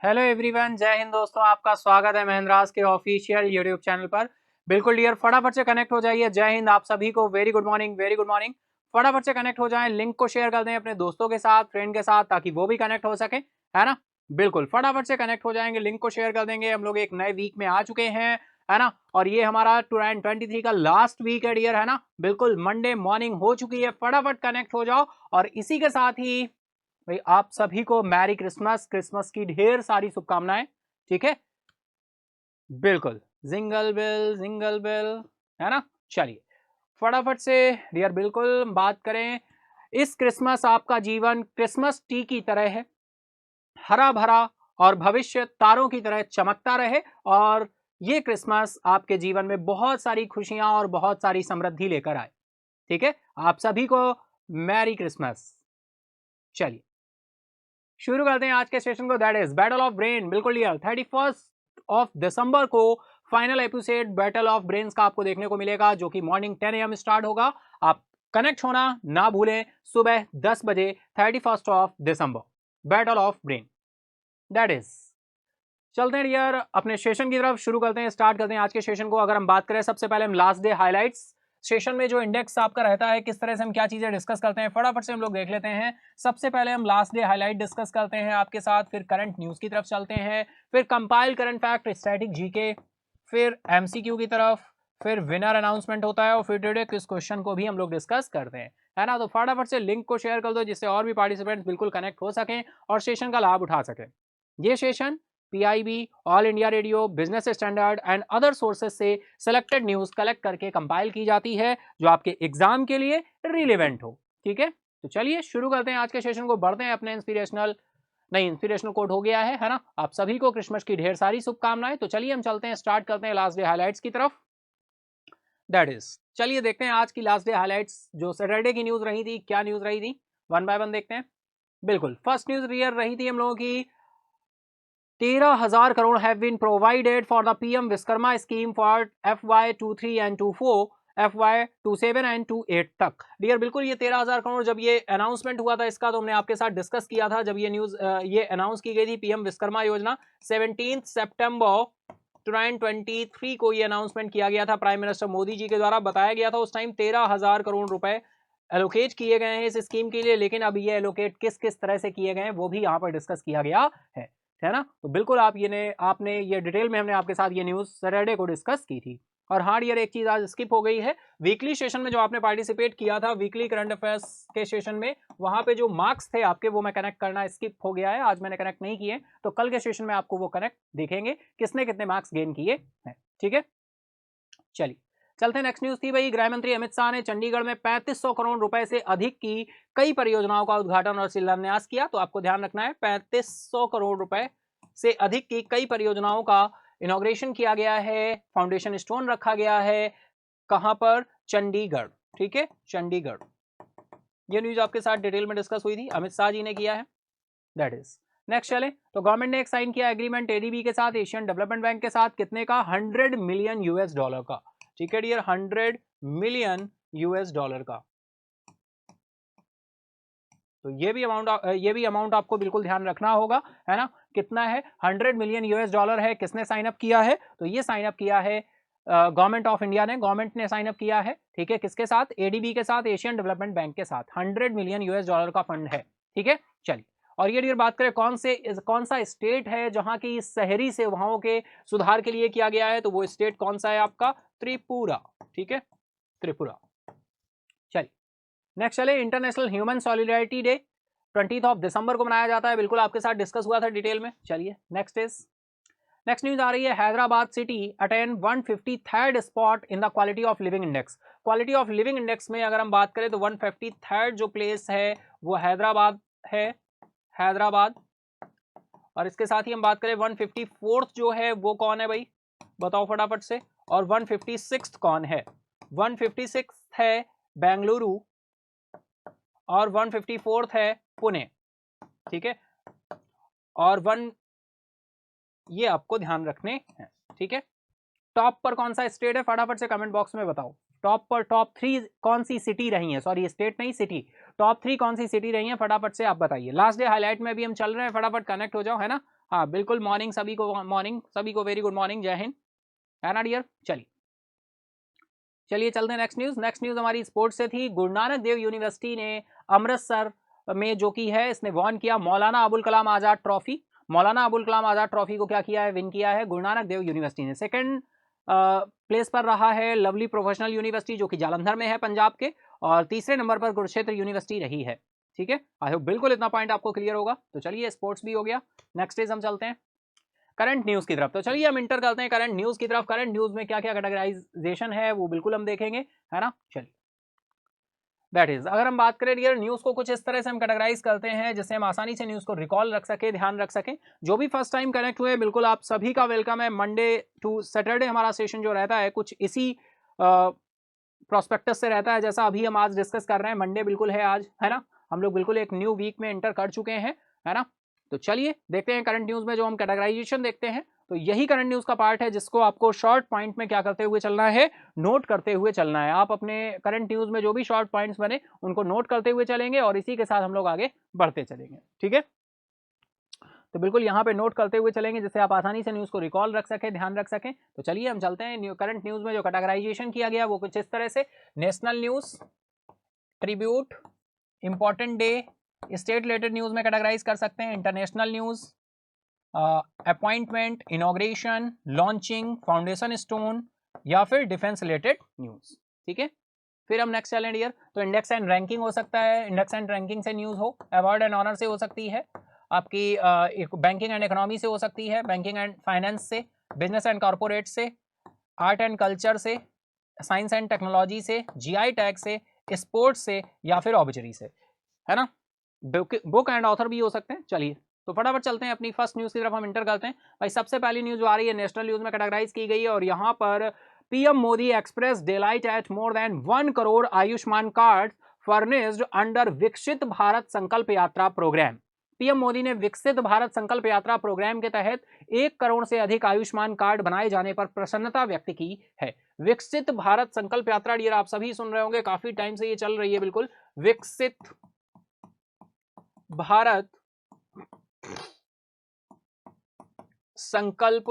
Hello everyone, जय हिंद दोस्तों। आपका स्वागत है महेंद्रास के ऑफिशियल यूट्यूब चैनल पर। बिल्कुल डियर, फटाफट से कनेक्ट हो जाइए। जय हिंद आप सभी को, very good morning, very good morning. फटाफट से कनेक्ट हो जाएं, लिंक को शेयर कर दें अपने दोस्तों के साथ, फ्रेंड के साथ, ताकि वो भी कनेक्ट हो सके, है ना। बिल्कुल फटाफट से कनेक्ट हो जाएंगे, लिंक को शेयर कर देंगे। हम लोग एक नए वीक में आ चुके हैं, है ना। और ये हमारा 2023 का लास्ट वीक है डियर, है ना। बिल्कुल मंडे मॉर्निंग हो चुकी है, फटाफट कनेक्ट हो जाओ। और इसी के साथ ही भाई आप सभी को मैरी क्रिसमस, क्रिसमस की ढेर सारी शुभकामनाएं, ठीक है। बिल्कुल जिंगल बेल, है ना। चलिए फटाफट से डियर बिल्कुल बात करें। इस क्रिसमस आपका जीवन क्रिसमस ट्री की तरह है, हरा भरा और भविष्य तारों की तरह चमकता रहे। और ये क्रिसमस आपके जीवन में बहुत सारी खुशियां और बहुत सारी समृद्धि लेकर आए, ठीक है। आप सभी को मैरी क्रिसमस। चलिए शुरू करते हैं आज के सेशन को, that is battle of brain. बिल्कुल यार 31 दिसंबर को final episode battle of brains का आपको देखने को मिलेगा, जो कि मॉर्निंग 10 AM स्टार्ट होगा। आप कनेक्ट होना ना भूलें, सुबह 10 बजे 31 दिसंबर battle of brain, that is. चलते हैं यार अपने सेशन की तरफ, शुरू करते हैं, स्टार्ट करते हैं आज के सेशन को। अगर हम बात करें सबसे पहले हम लास्ट डे हाइलाइट्स, सेशन में जो इंडेक्स आपका रहता है, किस तरह से हम क्या चीजें डिस्कस करते हैं, फटाफट से हम लोग देख लेते हैं। सबसे पहले हम लास्ट डे हाइलाइट डिस्कस करते हैं आपके साथ, फिर करंट न्यूज की तरफ चलते हैं, फिर compile current fact, static GK, फिर एमसीक्यू की तरफ, फिर विनर अनाउंसमेंट होता है, और फिर टुडे किस क्वेश्चन को भी हम लोग डिस्कस करते हैं, है ना। तो फटाफट से लिंक को शेयर कर दो, जिससे और भी पार्टिसिपेंट्स बिल्कुल कनेक्ट हो सकें और सेशन का लाभ उठा सकें। ये session PIB, all India radio, business standard and other sources से सिलेक्टेड न्यूज कलेक्ट करके कंपाइल की जाती है, जो आपके एग्जाम के लिए रिलेवेंट हो, ठीक है। तो चलिए शुरू करते हैं आज के सेशन को, बढ़ते हैं अपने इंस्पिरेशनल कोड हो गया है ना। आप सभी को क्रिसमस की ढेर सारी शुभकामनाएं। तो चलिए हम चलते हैं, स्टार्ट करते हैं लास्ट डे हाइलाइट्स की तरफ, दैट इज। चलिए देखते हैं आज की लास्ट डे हाइलाइट्स, जो सैटरडे की न्यूज रही थी, क्या न्यूज रही थी, वन बाय वन देखते हैं। बिल्कुल फर्स्ट न्यूज रियर रही थी हम लोगों की, 13,000 crore have been provided for the PM Vishwakarma scheme for FY23 and 24, FY27 and 28 तक। डियर बिल्कुल ये 13,000 करोड़, जब ये अनाउंसमेंट हुआ था इसका, तो हमने आपके साथ डिस्कस किया था। जब ये न्यूज ये अनाउंस की गई थी पीएम विश्वकर्मा योजना, 17 सितंबर 2023 को ये अनाउंसमेंट किया गया था, प्राइम मिनिस्टर मोदी जी के द्वारा बताया गया था। उस टाइम 13,000 करोड़ रुपए एलोकेट किए गए हैं इस स्कीम के लिए, लेकिन अब ये एलोकेट किस किस तरह से किए गए हैं वो भी यहाँ पर डिस्कस किया गया है ना। तो बिल्कुल आपने ये डिटेल में हमने आपके साथ ये न्यूज सैटरडे को डिस्कस की थी। और हाँ यार एक चीज आज स्किप हो गई है, वीकली सेशन में जो आपने पार्टिसिपेट किया था वीकली करंट अफेयर्स के सेशन में, वहां पे जो मार्क्स थे आपके, वो मैं कनेक्ट करना स्किप हो गया है, आज मैंने कनेक्ट नहीं किए। तो कल के सेशन में आपको वो कनेक्ट देखेंगे, किसने कितने मार्क्स गेन किए हैं, ठीक है। चलिए चलते हैं, नेक्स्ट न्यूज थी भाई, गृह मंत्री अमित शाह ने चंडीगढ़ में 3500 करोड़ रुपए से अधिक की कई परियोजनाओं का उद्घाटन और शिलान्यास किया। तो आपको ध्यान रखना है, 3500 करोड़ रुपए से अधिक की कई परियोजनाओं का इनॉग्रेशन किया गया है, फाउंडेशन स्टोन रखा गया है, कहां पर, चंडीगढ़, ठीक है, चंडीगढ़। ये न्यूज आपके साथ डिटेल में डिस्कस हुई थी, अमित शाह जी ने किया है, दैट इज। नेक्स्ट चले, तो गवर्नमेंट ने एक साइन किया एग्रीमेंट एडीबी के साथ, एशियन डेवलपमेंट बैंक के साथ, कितने का, $100 मिलियन का, ठीक है डियर, $100 मिलियन का। तो ये भी अमाउंट आपको बिल्कुल ध्यान रखना होगा, है ना। कितना है, $100 मिलियन है। किसने साइन अप किया है, तो ये साइन अप किया है गवर्नमेंट ऑफ इंडिया ने, गवर्नमेंट ने साइन अप किया है, ठीक है। किसके साथ, एडीबी के साथ, एशियन डेवलपमेंट बैंक के साथ, $100 मिलियन का फंड है, ठीक है। चलिए, और ये बात करें कौन सा स्टेट है जहां की शहरी सेवाओं के सुधार के लिए किया गया है, तो वो स्टेट कौन सा है आपका, त्रिपुरा, ठीक है, त्रिपुरा। चलिए नेक्स्ट चले, इंटरनेशनल ह्यूमन सॉलिडारिटी डे 20 दिसंबर को मनाया जाता है, बिल्कुल आपके साथ डिस्कस हुआ था डिटेल में। चलिए नेक्स्ट न्यूज आ रही है, Hyderabad city attain 153rd spot in the quality of living index. Quality of living index में अगर हम बात करें तो 153rd जो प्लेस है वो हैदराबाद है, हैदराबाद। और इसके साथ ही हम बात करें 154th जो है वो कौन है भाई, बताओ फटाफट से। और 156th कौन है, 156th है बेंगलुरु और 154th है पुणे, ठीक है। और ये आपको ध्यान रखने हैं, ठीक है। टॉप पर कौन सा स्टेट है, फटाफट से कमेंट बॉक्स में बताओ। टॉप पर टॉप 3 कौन सी सिटी रही है, सॉरी स्टेट नहीं सिटी, टॉप 3 कौन सी सिटी रही है, फटाफट से आप बताइए। लास्ट डे हाईलाइट में भी हम चल रहे हैं, फटाफट कनेक्ट हो जाओ, है ना। हाँ बिल्कुल, मॉर्निंग सभी को वेरी गुड मॉर्निंग, जय हिंद, है ना डियर। चलिए चलते हैं नेक्स्ट न्यूज हमारी स्पोर्ट्स से थी। गुरु नानक देव यूनिवर्सिटी ने अमृतसर में जो की है इसने वॉन किया मौलाना अबुल कलाम आजाद ट्रॉफी। मौलाना अबुल कलाम आजाद ट्रॉफी को क्या किया है, विन किया है गुरु नानक देव यूनिवर्सिटी ने। सेकंड प्लेस पर रहा है लवली प्रोफेशनल यूनिवर्सिटी जो कि जालंधर में है पंजाब के, और तीसरे नंबर पर कुरुक्षेत्र यूनिवर्सिटी रही है, ठीक है। आई होप बिल्कुल इतना पॉइंट आपको क्लियर होगा। तो चलिए स्पोर्ट्स भी हो गया, नेक्स्ट डेज हम चलते हैं करंट न्यूज की तरफ। तो चलिए हम इंटर करते हैं करंट न्यूज की तरफ। करंट न्यूज में क्या क्या कैटेगराइजेशन है वो बिल्कुल हम देखेंगे, है ना। चलिए दैट इज, अगर हम बात करें डियर न्यूज को कुछ इस तरह से हम कैटेगराइज करते हैं जिससे हम आसानी से न्यूज को रिकॉल रख सके, ध्यान रख सके। जो भी फर्स्ट टाइम कनेक्ट हुए बिल्कुल आप सभी का वेलकम है। मंडे टू सैटरडे हमारा सेशन जो रहता है कुछ इसी प्रोस्पेक्टस से रहता है जैसा अभी हम आज डिस्कस कर रहे हैं। मंडे बिल्कुल है आज, है ना। हम लोग बिल्कुल एक न्यू वीक में एंटर कर चुके हैं, है ना। तो चलिए देखते हैं करंट न्यूज में जो हम कैटेगराइजेशन देखते हैं, तो यही करंट न्यूज का पार्ट है जिसको आपको शॉर्ट पॉइंट में क्या करते हुए चलना है, नोट करते हुए चलना है। आप अपने करंट न्यूज में जो भी शॉर्ट पॉइंट्स बने उनको नोट करते हुए चलेंगे और इसी के साथ हम लोग आगे बढ़ते चलेंगे, ठीक है। तो बिल्कुल यहाँ पे नोट करते हुए चलेंगे जिससे आप आसानी से न्यूज को रिकॉल रख सके, ध्यान रख सकें। तो चलिए हम चलते हैं करंट न्यूज में जो कैटेगराइजेशन किया गया वो कुछ इस तरह से, national news, tribute, important day, state related news में कैटेगराइज कर सकते हैं, international news, appointment, inauguration, launching, foundation stone या फिर डिफेंस रिलेटेड न्यूज, ठीक है। फिर हम नेक्स्ट चलें डियर, तो इंडेक्स एंड रैंकिंग हो सकता है, इंडेक्स एंड रैंकिंग से न्यूज हो, अवार्ड एंड ऑनर से हो सकती है, आपकी बैंकिंग एंड इकोनॉमी से हो सकती है, बैंकिंग एंड फाइनेंस से, बिजनेस एंड कॉर्पोरेट से, आर्ट एंड कल्चर से, साइंस एंड टेक्नोलॉजी से, जीआई टैग से, स्पोर्ट्स से या फिर ऑब्जरी से, है ना। बुक एंड ऑथर भी हो सकते हैं। चलिए तो फटाफट चलते हैं अपनी फर्स्ट न्यूज की तरफ हम इंटर करते हैं। भाई सबसे पहली न्यूज जो आ रही है नेशनल न्यूज में कैटेगराइज की गई है और यहाँ पर PM Modi express delight at more than 1 crore Ayushman card furnished under Viksit Bharat संकल्प यात्रा प्रोग्राम। पीएम मोदी ने विकसित भारत संकल्प यात्रा प्रोग्राम के तहत 1 करोड़ से अधिक आयुष्मान कार्ड बनाए जाने पर प्रसन्नता व्यक्त की है। विकसित भारत संकल्प यात्रा डियर आप सभी सुन रहे होंगे, काफी टाइम से ये चल रही है, बिल्कुल विकसित भारत संकल्प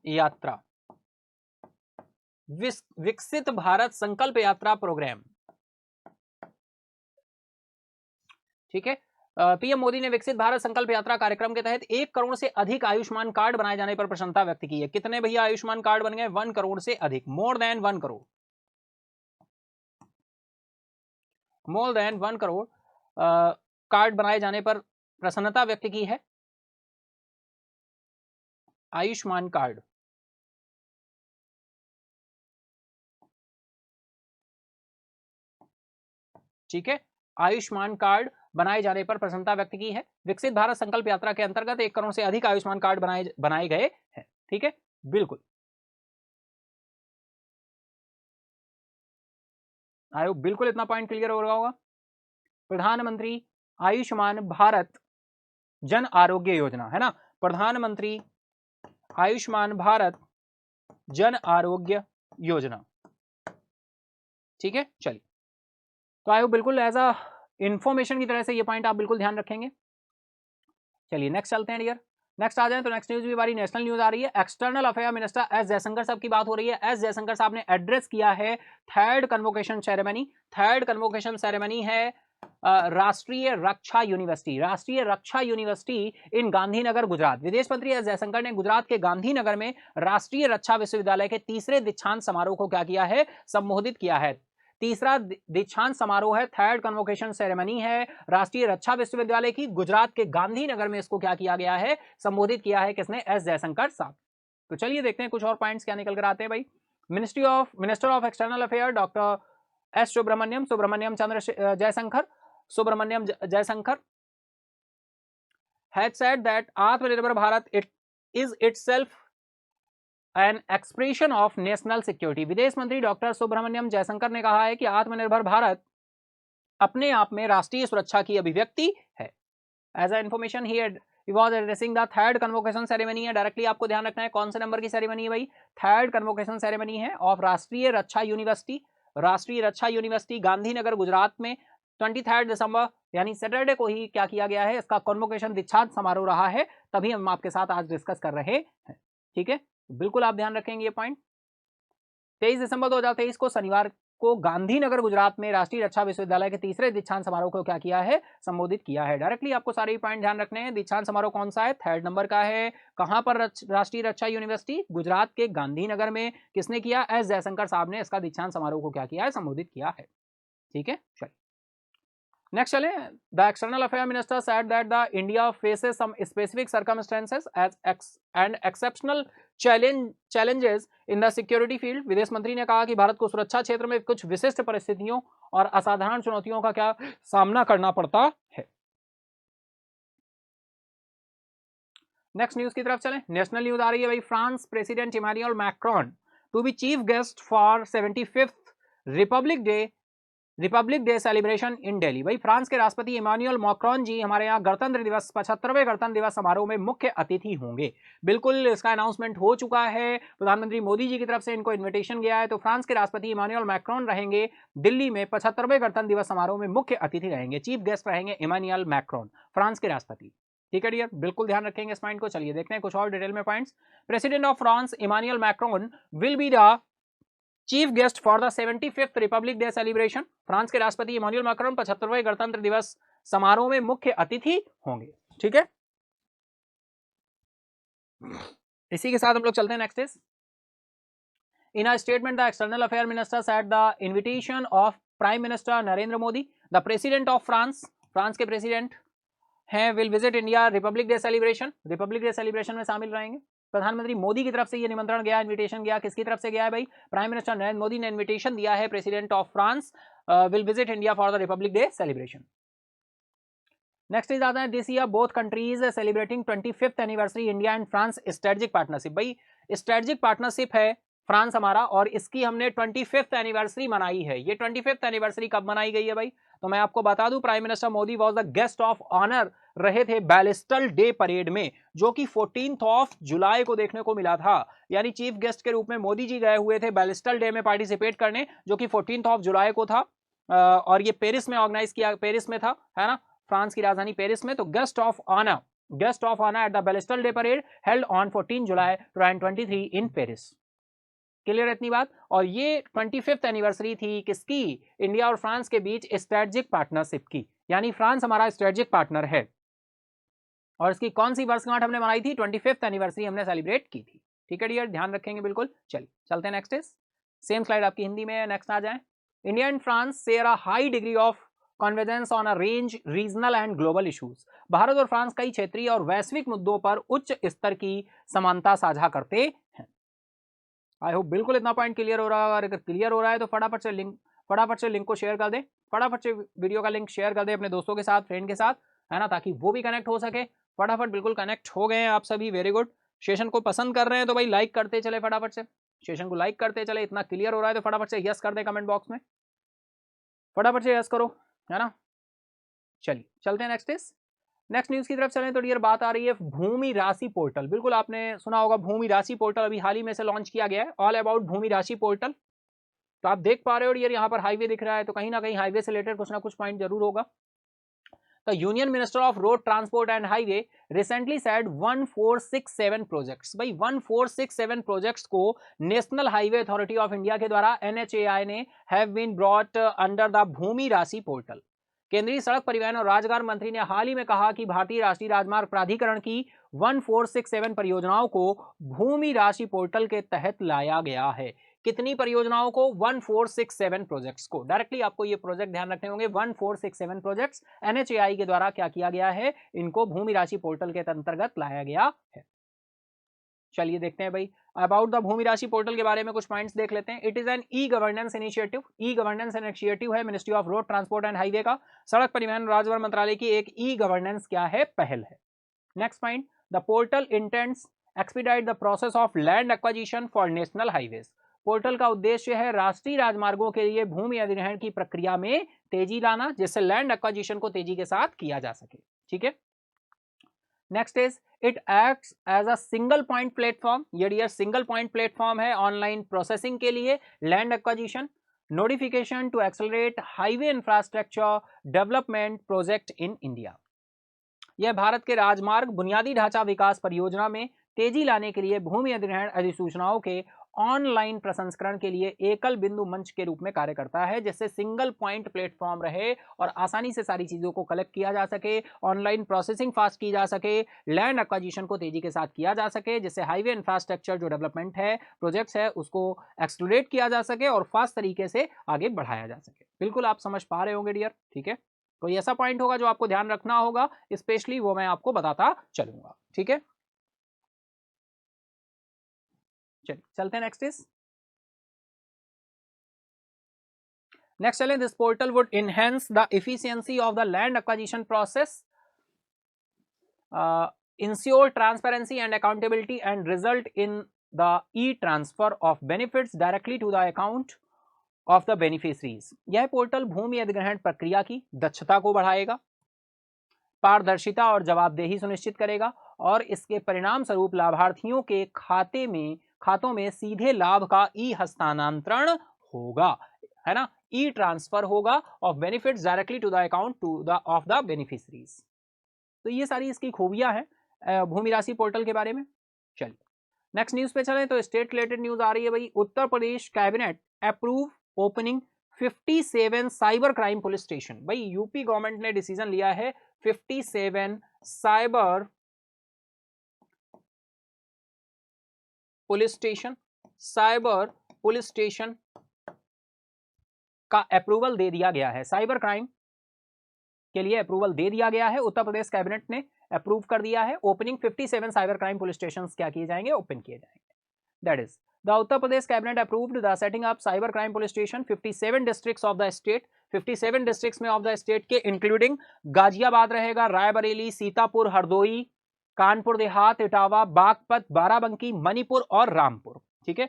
यात्रा, विकसित भारत संकल्प यात्रा प्रोग्राम, ठीक है। पीएम मोदी ने विकसित भारत संकल्प यात्रा कार्यक्रम के तहत 1 करोड़ से अधिक आयुष्मान कार्ड बनाए जाने पर प्रसन्नता व्यक्त की है। कितने भैया आयुष्मान कार्ड बन गए, 1 करोड़ से अधिक, मोर देन 1 करोड़, मोर देन 1 करोड़ कार्ड बनाए जाने पर प्रसन्नता व्यक्त की है। आयुष्मान कार्ड, ठीक है, आयुष्मान कार्ड बनाए जाने पर प्रसन्नता व्यक्त की है। विकसित भारत संकल्प यात्रा के अंतर्गत 1 करोड़ से अधिक आयुष्मान कार्ड बनाए गए हैं, ठीक है, बिल्कुल। आयोग बिल्कुल इतना पॉइंट क्लियर हो रहा होगा। प्रधानमंत्री आयुष्मान भारत जन आरोग्य योजना, है ना, प्रधानमंत्री आयुष्मान भारत जन आरोग्य योजना, ठीक है। चलिए तो आयोग बिल्कुल एज अ इंफॉर्मेशन की तरह से ये पॉइंट आप बिल्कुल ध्यान रखेंगे। चलिए नेक्स्ट चलते हैं डियर, नेक्स्ट आ जाए तो नेक्स्ट न्यूज भी हमारी नेशनल न्यूज आ रही है। External affair minister S Jaishankar साहब की बात हो रही है। एस जयशंकर साहब ने एड्रेस किया है third convocation ceremony. Third convocation ceremony है राष्ट्रीय रक्षा यूनिवर्सिटी, राष्ट्रीय रक्षा यूनिवर्सिटी इन गांधीनगर गुजरात। विदेश मंत्री एस जयशंकर ने गुजरात के गांधीनगर में राष्ट्रीय रक्षा विश्वविद्यालय के तीसरे दीक्षांत समारोह को क्या किया है, संबोधित किया है। तीसरा दीक्षांत समारोह है, थर्ड कन्वोकेशन सेरेमनी है राष्ट्रीय रक्षा विश्वविद्यालय की, गुजरात के गांधीनगर में इसको क्या किया गया है, संबोधित किया है किसने, एस जयशंकर साहब। तो चलिए देखते हैं कुछ और पॉइंट्स क्या निकल कर आते हैं भाई। Minister of external affair doctor S Subrahmanyam Chandra Jaishankar had said that आत्मनिर्भर Bharat is itself an expression of national security। विदेश मंत्री डॉक्टर सुब्रमण्यम जयशंकर ने कहा है कि आत्मनिर्भर भारत अपने आप में राष्ट्रीय सुरक्षा की अभिव्यक्ति है। As a information he was addressing the third convocation ceremony है, डायरेक्टली आपको ध्यान रखना है कौन से नंबर की सेरेमनी है भाई, थर्ड कन्वोकेशन सेरेमनी है ऑफ राष्ट्रीय रक्षा यूनिवर्सिटी गांधीनगर गुजरात में 23 दिसंबर यानी सैटरडे को ही क्या किया गया है, इसका कन्वोकेशन दीक्षांत समारोह रहा है, तभी हम आपके साथ आज डिस्कस कर रहे हैं। ठीक है, बिल्कुल आप ध्यान रखेंगे ये पॉइंट। 23 दिसंबर 2023 को शनिवार को गांधीनगर गुजरात में राष्ट्रीय रक्षा विश्वविद्यालय के तीसरे दीक्षांत समारोह को क्या किया है, संबोधित किया है। डायरेक्टली आपको सारे पॉइंट ध्यान रखने हैं। दीक्षांत समारोह कौन सा है, थर्ड नंबर का है। कहां पर राष्ट्रीय रक्षा यूनिवर्सिटी, गुजरात के गांधीनगर में। किसने किया, एस जयशंकर साहब ने इसका दीक्षांत समारोह को क्या किया है, संबोधित किया है। ठीक है, चलिए नेक्स्ट चले। The external affair minister said that the India faces some specific circumstances and exceptional challenges in the security field. विदेश मंत्री ने कहा कि भारत को सुरक्षा क्षेत्र में कुछ विशिष्ट परिस्थितियों और असाधारण चुनौतियों का क्या सामना करना पड़ता है। नेक्स्ट न्यूज की तरफ चलें। नेशनल न्यूज आ रही है भाई। France president Emmanuel Macron to be chief guest for 75th republic day celebration in Delhi. भाई फ्रांस के राष्ट्रपति इमैनुअल मैक्रोन जी हमारे यहाँ गणतंत्र दिवस 75वें गणतंत्र दिवस समारोह में मुख्य अतिथि होंगे। बिल्कुल इसका अनाउंसमेंट हो चुका है, प्रधानमंत्री मोदी जी की तरफ से इनको इन्विटेशन गया है। तो फ्रांस के राष्ट्रपति इमैनुअल मैक्रोन रहेंगे दिल्ली में 75वें गणतंत्र दिवस समारोह में मुख्य अतिथि रहेंगे, चीफ गेस्ट रहेंगे इमैनुअल मैक्रोन, फ्रांस के राष्ट्रपति। ठीक है डियर, बिल्कुल ध्यान रखेंगे इस पॉइंट को। चलिए देखते हैं कुछ और डिटेल में points. President of France Emmanuel Macron will be the chief guest for the 75th republic day celebration. France के राष्ट्रपति इमैनुअल मैक्रोन 75वें गणतंत्र दिवस समारोह में मुख्य अतिथि होंगे। ठीक है, इसी के साथ हम लोग चलते हैं next is. In a statement the external affair minister said the invitation of prime minister Narendra Modi the president of France, France के प्रेसिडेंट हैं, will visit India Republic day celebration, Republic day celebration में शामिल रहेंगे। प्रधानमंत्री मोदी की तरफ से ये निमंत्रण गया, इन्विटेशन गया, किसकी तरफ से गया है भाई, प्राइम मिनिस्टर नरेंद्र मोदी ने इन्विटेशन दिया है। President of France will visit India for the Republic day celebration. Next is आता है, this year both countries celebrating 25th anniversary India and France strategic partnership. भाई स्ट्रेटेजिक पार्टनरशिप है फ्रांस हमारा, और इसकी हमने 25th एनिवर्सरी मनाई है। ये 25th एनिवर्सरी कब मनाई गई है भाई, तो मैं आपको बता दूं, prime minister Modi was the guest of honour रहे थे बैलिस्टल डे परेड में, जो कि 14 जुलाई को देखने को मिला था। यानी चीफ गेस्ट के रूप में मोदी जी गए हुए थे बैलिस्टल डे में पार्टिसिपेट करने, जो कि 14 जुलाई को था, और ये पेरिस में ऑर्गेनाइज किया, पेरिस में था, है ना, फ्रांस की राजधानी पेरिस में। तो guest of honour at the Bastille Day parade held on 14 July 2023 in Paris. Clear है इतनी बात। और ये 25th एनिवर्सरी थी किसकी, इंडिया और फ्रांस के बीच स्ट्रेटेजिक पार्टनरशिप की, यानी फ्रांस हमारा स्ट्रेटेजिक पार्टनर है। और इसकी कौन सी वर्षगांठ हमने मनाई थी, 25th एनिवर्सरी हमने सेलिब्रेट की थी। ठीक है डियर, ध्यान रखेंगे बिल्कुल। चलिए चलते हैं नेक्स्ट इज, सेम स्लाइड आपकी हिंदी में, नेक्स्ट आ जाए। India and France share a high degree of convergence on a range regional and global issues. Bharat और फ्रांस कई क्षेत्रीय और वैश्विक मुद्दों पर उच्च स्तर की समानता साझा करते हैं। आई होप बिल्कुल इतना पॉइंट क्लियर हो रहा है। अगर क्लियर हो रहा है तो फटाफट से लिंक को शेयर कर दे, फटाफट से वीडियो का लिंक शेयर कर दे अपने दोस्तों के साथ, फ्रेंड के साथ, है ना, ताकि वो भी कनेक्ट हो सके। फटाफट बिल्कुल कनेक्ट हो गए हैं आप सभी, वेरी गुड। सेशन को पसंद कर रहे हैं तो भाई लाइक करते चले, फटाफट से सेशन को लाइक करते चले। इतना क्लियर हो रहा है तो फटाफट से यस कर दे कमेंट बॉक्स में, फटाफट से यस करो, है ना। चलिए चलते हैं नेक्स्ट न्यूज की तरफ चलें तो डियर बात आ रही है भूमि राशि पोर्टल। बिल्कुल आपने सुना होगा भूमि राशि पोर्टल, अभी हाल ही में से लॉन्च किया गया है, all about Bhumi Rashi portal. तो आप देख पा रहे हो डियर, यहाँ पर हाईवे दिख रहा है, तो कहीं ना कहीं हाईवे से रिलेटेड कुछ ना कुछ पॉइंट जरूर होगा। The Union Minister of Road Transport and Highway recently said 1467 projects, भाई 1467 प्रोजेक्ट्स को national highway authority of India के द्वारा NHAI ने have been brought under the Bhoomi Rashi portal. केंद्रीय सड़क परिवहन और राजमार्ग मंत्री ने हाल ही में कहा कि भारतीय राष्ट्रीय राजमार्ग प्राधिकरण की 1467 परियोजनाओं को भूमि राशि पोर्टल के तहत लाया गया है। कितनी परियोजनाओं को? 1467 प्रोजेक्ट्स को। डायरेक्टली आपको ये प्रोजेक्ट ध्यान रखने होंगे। 1467 प्रोजेक्ट्स NHAI के द्वारा क्या किया गया है? इनको भूमि राशि पोर्टल के अंतर्गत लाया गया है। चलिए देखते हैं भाई about the Bhoomi Rashi portal के बारे में कुछ पॉइंट्स देख लेते हैं। It is an E governance initiative. E governance initiative है ministry of road transport and highway का। सड़क परिवहन राजमार्ग मंत्रालय की एक ई गवर्नेंस क्या है? पहल है। Next point, the portal intends expedite the process of land acquisition for national highways. Portal का उद्देश्य है राष्ट्रीय राजमार्गों के लिए भूमि अधिग्रहण की प्रक्रिया में तेजी लाना, जिससे लैंड एक्वाजिशन को तेजी के साथ किया जा सके। ठीक है। Next is it acts as a single point platform. ये सिंगल पॉइंट प्लेटफॉर्म है ऑनलाइन प्रोसेसिंग के लिए land acquisition, notification to accelerate highway infrastructure development project in India. यह भारत के राजमार्ग बुनियादी ढांचा विकास परियोजना में तेजी लाने के लिए भूमि अधिग्रहण अधिसूचनाओं के ऑनलाइन प्रसंस्करण के लिए एकल बिंदु मंच के रूप में कार्य करता है, जिससे सिंगल पॉइंट प्लेटफॉर्म रहे और आसानी से सारी चीजों को कलेक्ट किया जा सके, ऑनलाइन प्रोसेसिंग फास्ट की जा सके, लैंड एक्वाजिशन को तेजी के साथ किया जा सके, जिससे हाईवे इंफ्रास्ट्रक्चर जो डेवलपमेंट है प्रोजेक्ट्स है उसको एक्सप्लोरेट किया जा सके और फास्ट तरीके से आगे बढ़ाया जा सके। बिल्कुल आप समझ पा रहे होंगे डियर। ठीक है, कोई ऐसा पॉइंट होगा जो आपको ध्यान रखना होगा स्पेशली, वो मैं आपको बताता चलूंगा। ठीक है, चलिए चलते हैं नेक्स्ट इज नेक्स्ट चलें। This portal would enhance the efficiency of the land acquisition process, ensure transparency and accountability and result in the e transfer of benefits directly to the account of the beneficiaries. यह portal भूमि अधिग्रहण प्रक्रिया की दक्षता को बढ़ाएगा, पारदर्शिता और जवाबदेही सुनिश्चित करेगा और इसके परिणाम स्वरूप लाभार्थियों के खातों में सीधे लाभ का ई हस्तांतरण होगा, है ना, ई ट्रांसफर होगा of benefits directly to the account to the of the beneficiaries. तो ये सारी इसकी खूबियां हैं भूमि राशि पोर्टल के बारे में। चलिए नेक्स्ट न्यूज पे चलें तो स्टेट रिलेटेड न्यूज आ रही है भाई। Uttar Pradesh cabinet approve opening 57 cyber crime police station. भाई यूपी गवर्नमेंट ने डिसीजन लिया है 57 साइबर पुलिस स्टेशन का अप्रूवल दे दिया गया है। साइबर क्राइम के लिए अप्रूवल दे दिया गया है, उत्तर प्रदेश कैबिनेट ने अप्रूव कर दिया है। Opening 57 cyber crime police station क्या किए जाएंगे? ओपन किए जाएंगे। That is the Uttar Pradesh cabinet approved the setting up cyber crime police station 57 districts of the state. 57 districts में ऑफ द स्टेट के इंक्लूडिंग गाजियाबाद रहेगा, रायबरेली, सीतापुर, हरदोई, कानपुर देहात, इटावा, बागपत, बाराबंकी, मणिपुर और रामपुर। ठीक है,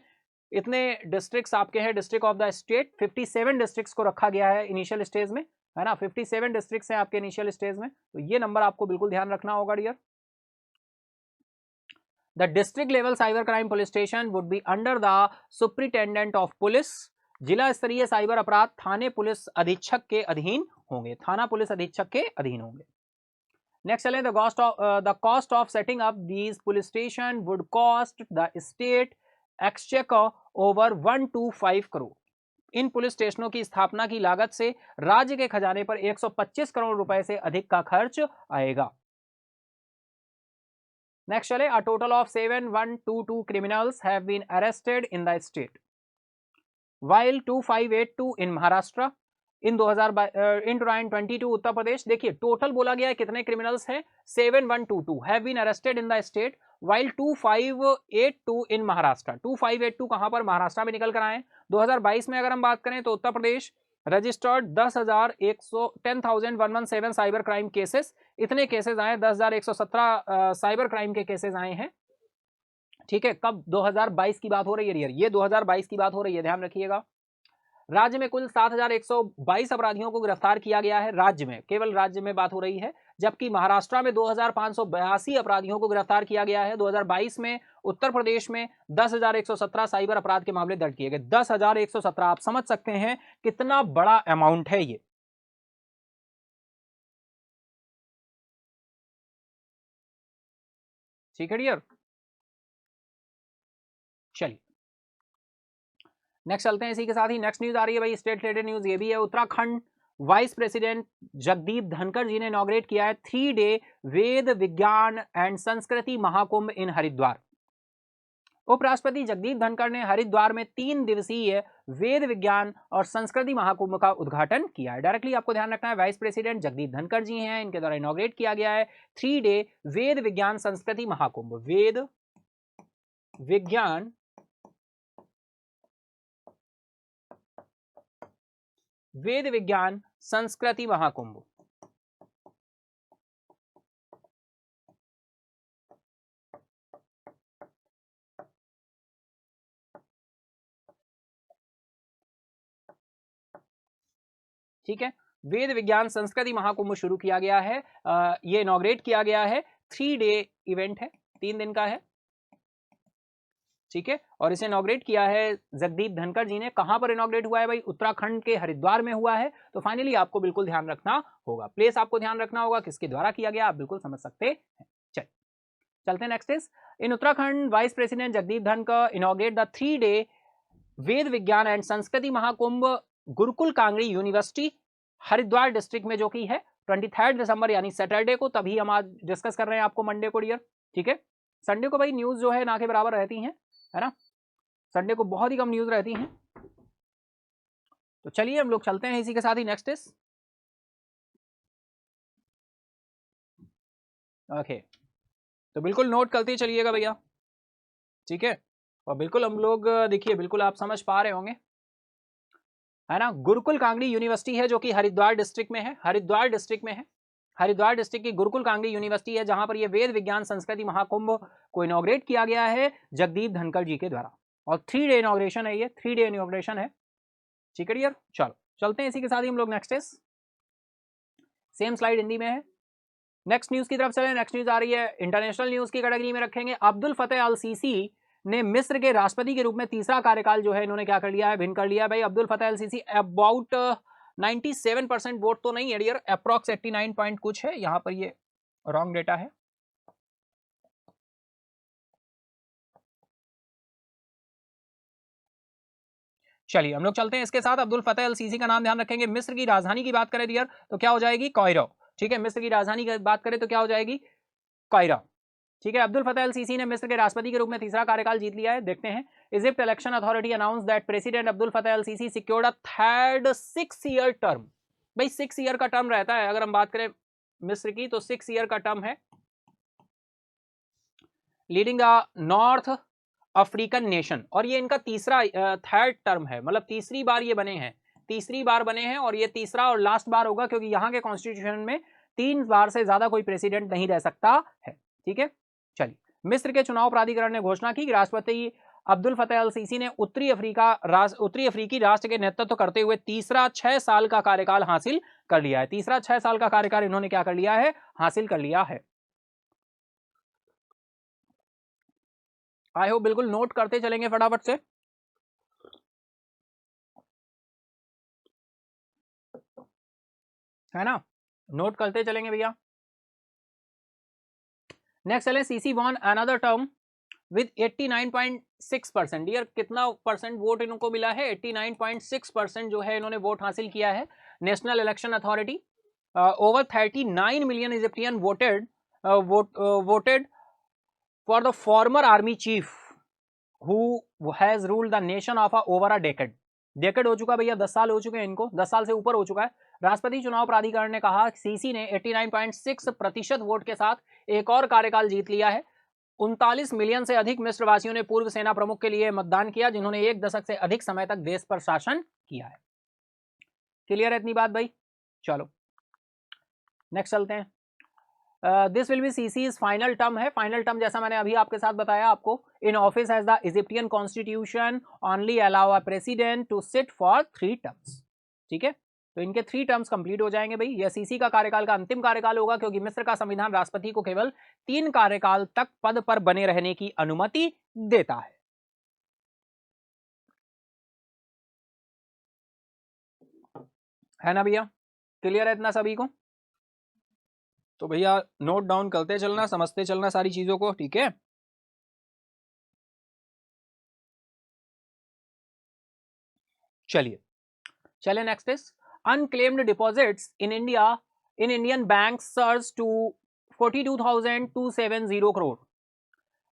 इतने डिस्ट्रिक्ट्स आपके हैं district of the state. 57 districts को रखा गया है इनिशियल स्टेज में, है ना, 57 डिस्ट्रिक्ट्स हैं आपके इनिशियल स्टेज में। तो ये नंबर आपको बिल्कुल ध्यान रखना होगा dear. The district level cyber crime police station would be under the superintendent of police. जिला स्तरीय साइबर अपराध थाने पुलिस अधीक्षक के अधीन होंगे, थाना पुलिस अधीक्षक के अधीन होंगे। नेक्स्ट चलें, the cost of setting up these police station would cost the state exchequer over 125 crore. In police स्टेशनों की स्थापना की लागत से राज्य के खजाने पर 125 करोड़ रुपए से अधिक का खर्च आएगा। नेक्स्ट चले, a total of 7122 criminals have been arrested in the state, while 2582 in Maharashtra in 2022 Uttar Pradesh. देखिए टोटल बोला गया है कितने क्रिमिनल्स हैं? 7122 have been arrested in the state while 2582 in Maharashtra। 2582 कहां पर? महाराष्ट्र में निकल कर आए। 2022 में अगर हम बात करें तो Uttar Pradesh registered 10,117 cyber crime cases. इतने केसेस आए, 10,117 साइबर क्राइम के केसेस आए हैं। ठीक है, कब? 2022 की बात हो रही है, ये 2022 की बात हो रही है, ध्यान रखिएगा। राज्य में कुल 7,122 अपराधियों को गिरफ्तार किया गया है, राज्य में, केवल राज्य में बात हो रही है। जबकि महाराष्ट्र में 2,582 अपराधियों को गिरफ्तार किया गया है 2022 में। उत्तर प्रदेश में 10,117 साइबर अपराध के मामले दर्ज किए गए। 10,117, आप समझ सकते हैं कितना बड़ा अमाउंट है ये। ठीक है डियर, चलिए नेक्स्ट चलते हैं। इसी के साथ ही नेक्स्ट न्यूज आ रही है भाई, स्टेट रिलेटेड न्यूज ये भी है। उत्तराखंड वाइस प्रेसिडेंट जगदीप धनखड़ जी ने इनॉग्रेट किया है 3 डे वेद विज्ञान एंड संस्कृति महाकुंभ इन हरिद्वार। उपराष्ट्रपति जगदीप धनखड़ ने हरिद्वार में 3 दिवसीय वेद विज्ञान और संस्कृति महाकुंभ का उद्घाटन किया है। डायरेक्टली आपको ध्यान रखना है, वाइस प्रेसिडेंट जगदीप धनखड़ जी हैं, इनके द्वारा इनॉग्रेट किया गया है 3 डे वेद विज्ञान संस्कृति महाकुंभ। वेद विज्ञान संस्कृति महाकुंभ। ठीक है, वेद विज्ञान संस्कृति महाकुंभ शुरू किया गया है, ये इनॉग्रेट किया गया है, 3 डे इवेंट है, 3 दिन का है। ठीक है, और इसे इनॉग्रेट किया है जगदीप धनखड़ जी ने। कहां पर इनॉग्रेट हुआ है भाई? उत्तराखंड के हरिद्वार में हुआ है। तो फाइनली आपको बिल्कुल ध्यान रखना होगा, प्लेस आपको ध्यान रखना होगा, किसके द्वारा किया गया, आप बिल्कुल समझ सकते हैं। चलते हैं next is, in Uttarakhand vice president Jagdeep Dhankhar inaugurate the 3 day Ved Vigyan and Sanskriti Mahakumbh Gurukul Kangri university Haridwar district में, जो कि है 23 दिसंबर यानी सैटरडे को। तभी हम आज डिस्कस कर रहे हैं आपको मंडे को डियर। ठीक है, संडे को भाई न्यूज जो है ना के बराबर रहती है ना, संडे को बहुत ही कम न्यूज रहती हैं। तो चलिए हम लोग चलते हैं इसी के साथ ही नेक्स्ट इज ओके। तो बिल्कुल नोट करते चलिएगा भैया, ठीक है, और बिल्कुल हम लोग देखिए बिल्कुल आप समझ पा रहे होंगे, है ना। गुरुकुल कांगड़ी यूनिवर्सिटी है जो कि हरिद्वार डिस्ट्रिक्ट में है, हरिद्वार डिस्ट्रिक्ट में है, हरिद्वार डिस्ट्रिक्ट की गुरुकुल कांगड़ी यूनिवर्सिटी है, जहां पर ये वेद विज्ञान संस्कृति महाकुंभ को इनॉग्रेट किया गया है जगदीप धनखड़ जी के द्वारा, और 3 डे इनॉग्रेशन है, ये 3 डे इनॉग्रेशन है। ठीक है डियर, चलो चलते हैं इसी के साथ ही हम लोग next is, same slide Hindi में है। नेक्स्ट न्यूज की तरफ चले। नेक्स्ट न्यूज आ रही है इंटरनेशनल न्यूज की कैटेगरी में रखेंगे। अब्दुल फतेह अल सीसी ने मिस्र के राष्ट्रपति के रूप में तीसरा कार्यकाल जो है इन्होंने क्या कर लिया है, भिन्न कर लिया है भाई। Abdul Fattah al CC about 97% vote तो नहीं है डियर, अप्रॉक्स 89 पॉइंट कुछ है, यहां पर ये रॉन्ग डेटा है। चलिए हम लोग चलते हैं इसके साथ। अब्दुल फतेह अल सीसी का नाम ध्यान रखेंगे। मिस्र की राजधानी की बात करें डियर तो क्या हो जाएगी, कायरो। ठीक है, मिस्र की राजधानी की बात करें तो क्या हो जाएगी, कायरो। ठीक है, अब्दुल फतेह अल सीसी ने मिस्र के राष्ट्रपति के रूप में तीसरा कार्यकाल जीत लिया है। देखते हैं, Egypt election authority announce that president Abdul Fattah al Sisi secured a third 6 year term. भाई 6 ईयर का टर्म रहता है, अगर हम बात करें मिस्र की तो 6 ईयर का टर्म है, leading the north African nation, और ये इनका तीसरा थर्ड टर्म है, मतलब तीसरी बार ये बने हैं, तीसरी बार बने हैं, और ये तीसरा और लास्ट बार होगा, क्योंकि यहाँ के कॉन्स्टिट्यूशन में 3 बार से ज्यादा कोई प्रेसिडेंट नहीं रह सकता है। ठीक है, चलिए, मिस्र के चुनाव प्राधिकरण ने घोषणा की कि राष्ट्रपति अब्दुल फतेह अल सीसी ने उत्तरी अफ्रीकी राष्ट्र के नेतृत्व करते हुए तीसरा 6 साल का कार्यकाल हासिल कर लिया है। तीसरा 6 साल का कार्यकाल इन्होंने क्या कर लिया है, हासिल कर लिया है। आई होप बिल्कुल नोट करते चलेंगे फटाफट से, है ना, नोट करते चलेंगे भैया। नेक्स्ट चलें, Sisi won another term with 89.6%। Dear कितना परसेंट वोट इनको मिला है, 89.6% जो है इन्होंने वोट हासिल किया है। National election authority over 39 million Egyptian voted for the former army chief who has ruled the nation of over a decade हो चुका भैया, 10 साल हो चुके हैं इनको, 10 साल से ऊपर हो चुका है। राष्ट्रपति चुनाव प्राधिकरण ने कहा सीसी ने 89.6% वोट के साथ एक और कार्यकाल जीत लिया है। 39 मिलियन से अधिक मिस्रवासियों ने पूर्व सेना प्रमुख के लिए मतदान किया, जिन्होंने 1 दशक से अधिक समय तक देश पर शासन किया है। क्लियर है इतनी बात भाई, चलो नेक्स्ट चलते हैं। This will be Sisi's final term है। फाइनल टर्म जैसा मैंने अभी आपके साथ बताया आपको, in office as the Egyptian constitution only allow a president to sit for 3 terms. ठीक है, तो इनके 3 टर्म्स कंप्लीट हो जाएंगे भाई। यह सीसी का कार्यकाल का अंतिम कार्यकाल होगा, क्योंकि मिस्र का संविधान राष्ट्रपति को केवल 3 कार्यकाल तक पद पर बने रहने की अनुमति देता है ना भैया। क्लियर है इतना सभी को? तो भैया नोट डाउन करते चलना, समझते चलना सारी चीजों को, ठीक है। चलिए next is unclaimed deposits in Indian bank surge to 42,270 crore.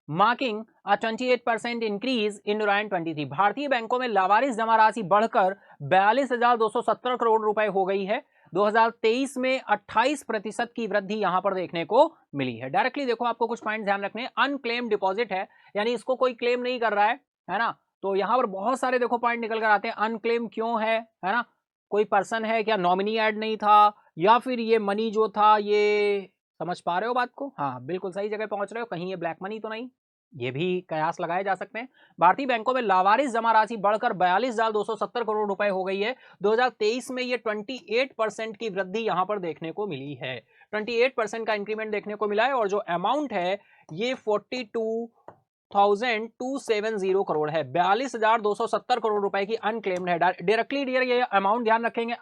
Marking a 28% increase in 2023। भारतीय बैंकों में लावारिस जमा राशि बढ़कर 42,270 करोड़ रुपए हो गई है। 2023 में 28% की वृद्धि यहां पर देखने को मिली है। डायरेक्टली देखो, आपको कुछ पॉइंट ध्यान रखने हैं। अनक्लेम डिपॉजिट है, यानी इसको कोई क्लेम नहीं कर रहा है ना। तो यहां पर बहुत सारे देखो पॉइंट निकल कर आते हैं। अनक्लेम क्यों है ना? कोई पर्सन है क्या, नॉमिनी ऐड नहीं था, या फिर ये मनी जो था ये, समझ पा रहे हो बात को? हाँ, बिल्कुल सही जगह पहुंच रहे हो। कहीं ये ब्लैक मनी तो नहीं, ये भी कयास लगाए जा सकते हैं। भारतीय बैंकों में लावारिस जमा राशि बढ़कर 42,270 करोड़ रुपए हो गई है। 2023 में ये 28% की वृद्धि यहां पर देखने को मिली है। 28% का इंक्रीमेंट देखने को मिला है, और जो अमाउंट है ये 42,270 करोड़ है। 42,270 करोड़ रुपए की अनक्लेम्ड है। डायरेक्टली डियर ये अमाउंट ध्यान रखेंगे,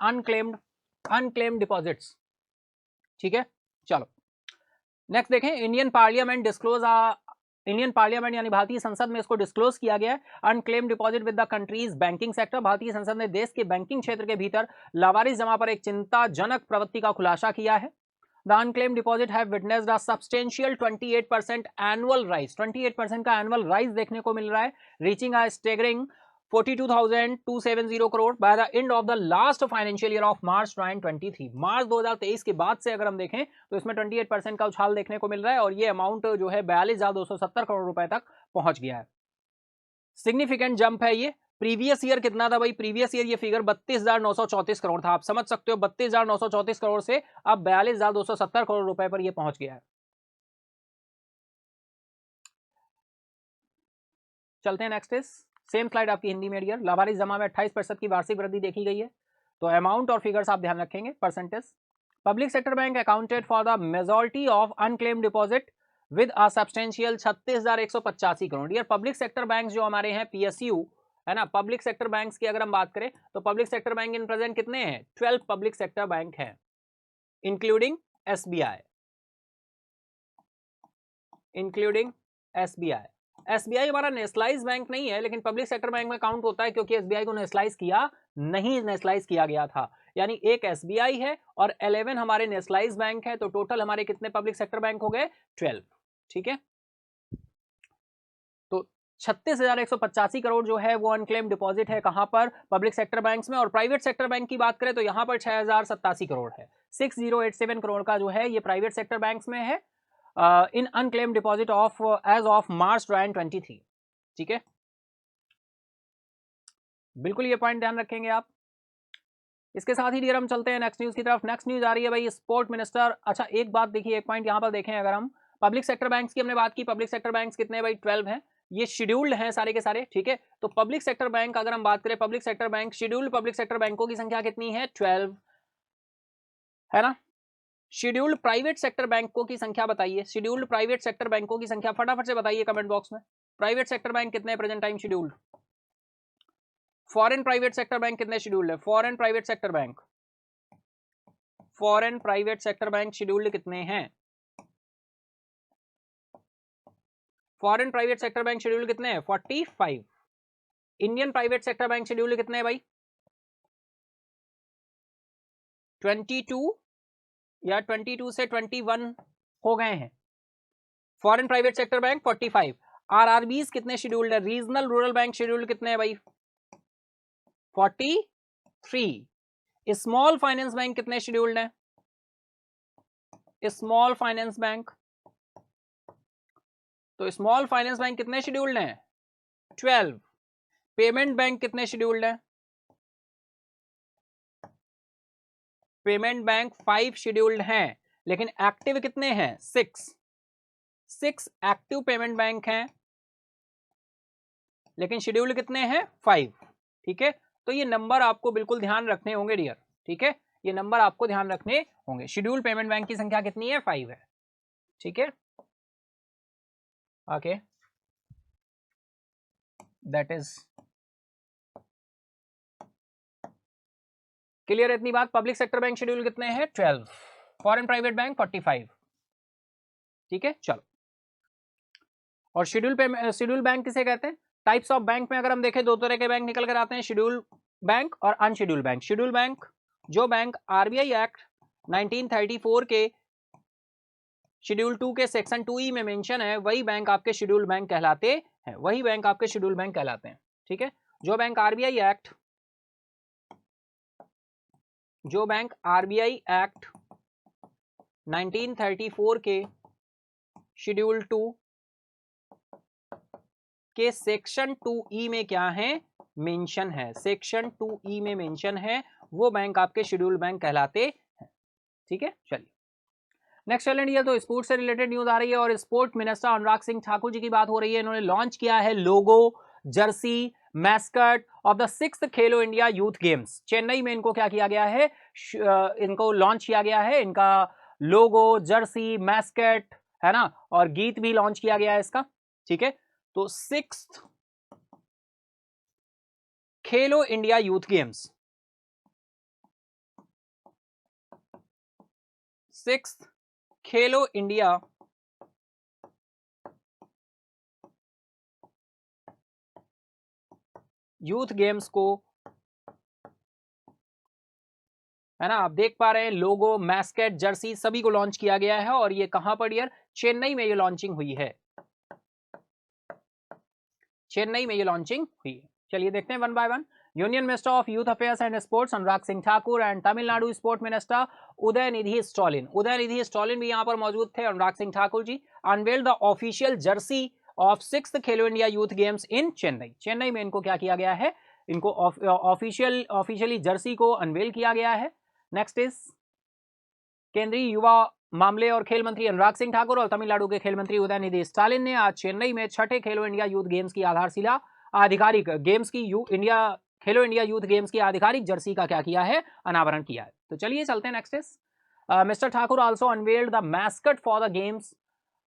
अनक्लेम्ड डिपॉजिट्स। ठीक है, चलो नेक्स्ट देखें। इंडियन पार्लियामेंट यानी भारतीय संसद में इसको डिस्क्लोज किया गया है। Unclaim deposit with the countries banking sector. भारतीय संसद ने देश के बैंकिंग क्षेत्र के भीतर लावारिस जमा पर एक चिंताजनक प्रवृत्ति का खुलासा किया है। The unclaim deposit have witnessed a substantial 28% annual rise. 28% का एनुअल राइज देखने को मिल रहा है, reaching a staggering 42,270 crore by the end of the last financial year of March 2023। मार्च 2023 के बाद से अगर हम देखें तो इसमें 28% का उछाल देखने को मिल रहा है, और ये अमाउंट जो है 42,270 करोड़ रुपए तक पहुंच गया है। सिग्निफिकेंट जंप है ये। प्रीवियस ईयर कितना था भाई? प्रीवियस ईयर ये फिगर 32,934 करोड़ था। आप समझ सकते हो 32,934 करोड़ से अब 42,270 करोड़ रुपए पर ये पहुंच गया है। चलते हैं नेक्स्ट इज सेम स्लाइड आपकी हिंदी में डियर। लावारिस जमा में 28% की वार्षिक वृद्धि देखी गई है। तो अमाउंट और फिगर्स आप ध्यान रखेंगे, percentage. Public sector bank accounted for the majority of unclaimed deposit with a substantial 36,185 crore. Dear public sector bank जो हमारे हैं पीएसयू है ना, पब्लिक सेक्टर बैंक्स की अगर हम बात करें तो public sector bank in present कितने हैं? 12 पब्लिक सेक्टर बैंक हैं, इंक्लूडिंग एसबीआई। एसबीआई हमारा नेशनलाइज बैंक नहीं है, लेकिन पब्लिक सेक्टर बैंक में काउंट होता है, क्योंकि एसबीआई को नेशनलाइज किया गया था। यानी एक एसबीआई है और 11 हमारे नेशनलाइज बैंक है। तो टोटल हमारे कितने पब्लिक सेक्टर बैंक हो गए? 12। ठीक है, तो 36,185 करोड़ जो है वो अनक्लेम डिपॉजिट है। कहां पर? पब्लिक सेक्टर बैंक्स में। और प्राइवेट सेक्टर बैंक की बात करें तो यहां पर 6,087 करोड़ है। 6087 करोड़ का जो है ये प्राइवेट सेक्टर बैंक्स में है in unclaim deposit of as of March 2023। ठीक है, बिल्कुल ये पॉइंट ध्यान रखेंगे आप। इसके साथ ही डियर हम चलते हैं नेक्स्ट न्यूज की तरफ। नेक्स्ट न्यूज आ रही है भाई स्पोर्ट मिनिस्टर। अच्छा एक बात देखिए, एक पॉइंट यहां पर देखें, अगर हम पब्लिक सेक्टर बैंक्स की हमने बात की, पब्लिक सेक्टर बैंक्स कितने भाई? 12 हैं। ये शेड्यूल्ड हैं सारे के सारे। ठीक है, तो पब्लिक सेक्टर बैंक अगर हम बात करें, public sector bank scheduled public sector बैंकों की संख्या कितनी है? 12 है ना। शेड्यूल्ड प्राइवेट सेक्टर बैंकों की संख्या बताइए। शेड्यूल्ड प्राइवेट सेक्टर बैंकों की संख्या फटाफट से बताइए कमेंट बॉक्स में। प्राइवेट सेक्टर बैंक कितने present time scheduled? Foreign private sector bank कितने शेड्यूल्ड है? Foreign private sector bank scheduled कितने हैं? Foreign private sector bank scheduled कितने हैं? 45। Indian private sector bank scheduled कितने हैं भाई? 22 या 22 से 21 हो गए हैं। Foreign private sector bank 45। RRBs कितने शेड्यूल्ड है? रीजनल रूरल बैंक शेड्यूल्ड कितने हैं भाई? 43। स्मॉल फाइनेंस बैंक कितने शेड्यूल्ड है? स्मॉल फाइनेंस बैंक, तो स्मॉल फाइनेंस बैंक कितने शेड्यूल्ड हैं? 12। पेमेंट बैंक कितने शेड्यूल्ड है? पेमेंट बैंक 5 शेड्यूल्ड हैं, लेकिन एक्टिव कितने हैं? 6 एक्टिव पेमेंट बैंक हैं, लेकिन शेड्यूल्ड कितने हैं? 5। ठीक है, तो ये नंबर आपको बिल्कुल ध्यान रखने होंगे डियर। ठीक है, ये नंबर आपको ध्यान रखने होंगे। शेड्यूल्ड पेमेंट बैंक की संख्या कितनी है? 5 है। ठीक है, ओके, दैट इज क्लियर। इतनी बात। पब्लिक सेक्टर बैंक शेड्यूल कितने हैं? 12। Foreign private bank 45। ठीक है, चलो। और शेड्यूल बैंक किसे कहते हैं? टाइप्स ऑफ बैंक में अगर हम देखें, दो तरह के बैंक निकल कर आते हैं, शेड्यूल बैंक और अनशेड्यूल बैंक। शेड्यूल बैंक जो बैंक आरबीआई एक्ट 1934 के शेड्यूल 2 के सेक्शन 2E में मेंशन है, वही बैंक आपके शेड्यूल बैंक कहलाते हैं, वही बैंक आपके शेड्यूल बैंक कहलाते हैं। ठीक है, जो बैंक आरबीआई एक्ट 1934 के शेड्यूल 2 के सेक्शन 2E में क्या है, मेंशन है, सेक्शन 2E में मेंशन है, वो बैंक आपके शेड्यूल बैंक कहलाते हैं। ठीक है, चलिए नेक्स्ट चैलेंज ये तो स्पोर्ट्स से रिलेटेड न्यूज आ रही है और स्पोर्ट मिनिस्टर अनुराग सिंह ठाकुर जी की बात हो रही है। इन्होंने लॉन्च किया है logo, jersey, mascot of the 6th Khelo India youth games. Chennai में इनको क्या किया गया है, इनको लॉन्च किया गया है, इनका लोगो, जर्सी, मैस्कट है ना, और गीत भी लॉन्च किया गया है इसका। ठीक है, तो 6th Khelo India youth games, 6th Khelo India youth games को, है ना, आप देख पा रहे हैं लोगो, मैस्केट, जर्सी सभी को लॉन्च किया गया है और ये कहां पर यार, चेन्नई में ये लॉन्चिंग हुई है, चेन्नई में ये लॉन्चिंग हुई है। चलिए देखते हैं one by one. Union minister of youth affairs and sports Anurag Singh Thakur and Tamil Nadu sport minister Udhayanidhi Stalin भी यहां पर मौजूद थे। Anurag Singh Thakur ji unveil the official jersey of 6th Khelo India youth games in Chennai. Chennai में इनको क्या किया गया है, इनको ऑफिशियली जर्सी को अनवेल किया गया है। नेक्स्ट इज केंद्रीय युवा मामले और खेल मंत्री अनुराग सिंह ठाकुर और तमिलनाडु के खेल मंत्री उदयनिधि स्टालिन ने आज चेन्नई में 6ठे खेलो इंडिया यूथ गेम्स की आधारशिला आधिकारिक गेम्स की खेलो इंडिया यूथ गेम्स की आधिकारिक जर्सी का क्या किया है, अनावरण किया है। तो चलिए चलते हैं next is mister Thakur also unveiled the mascot for the games,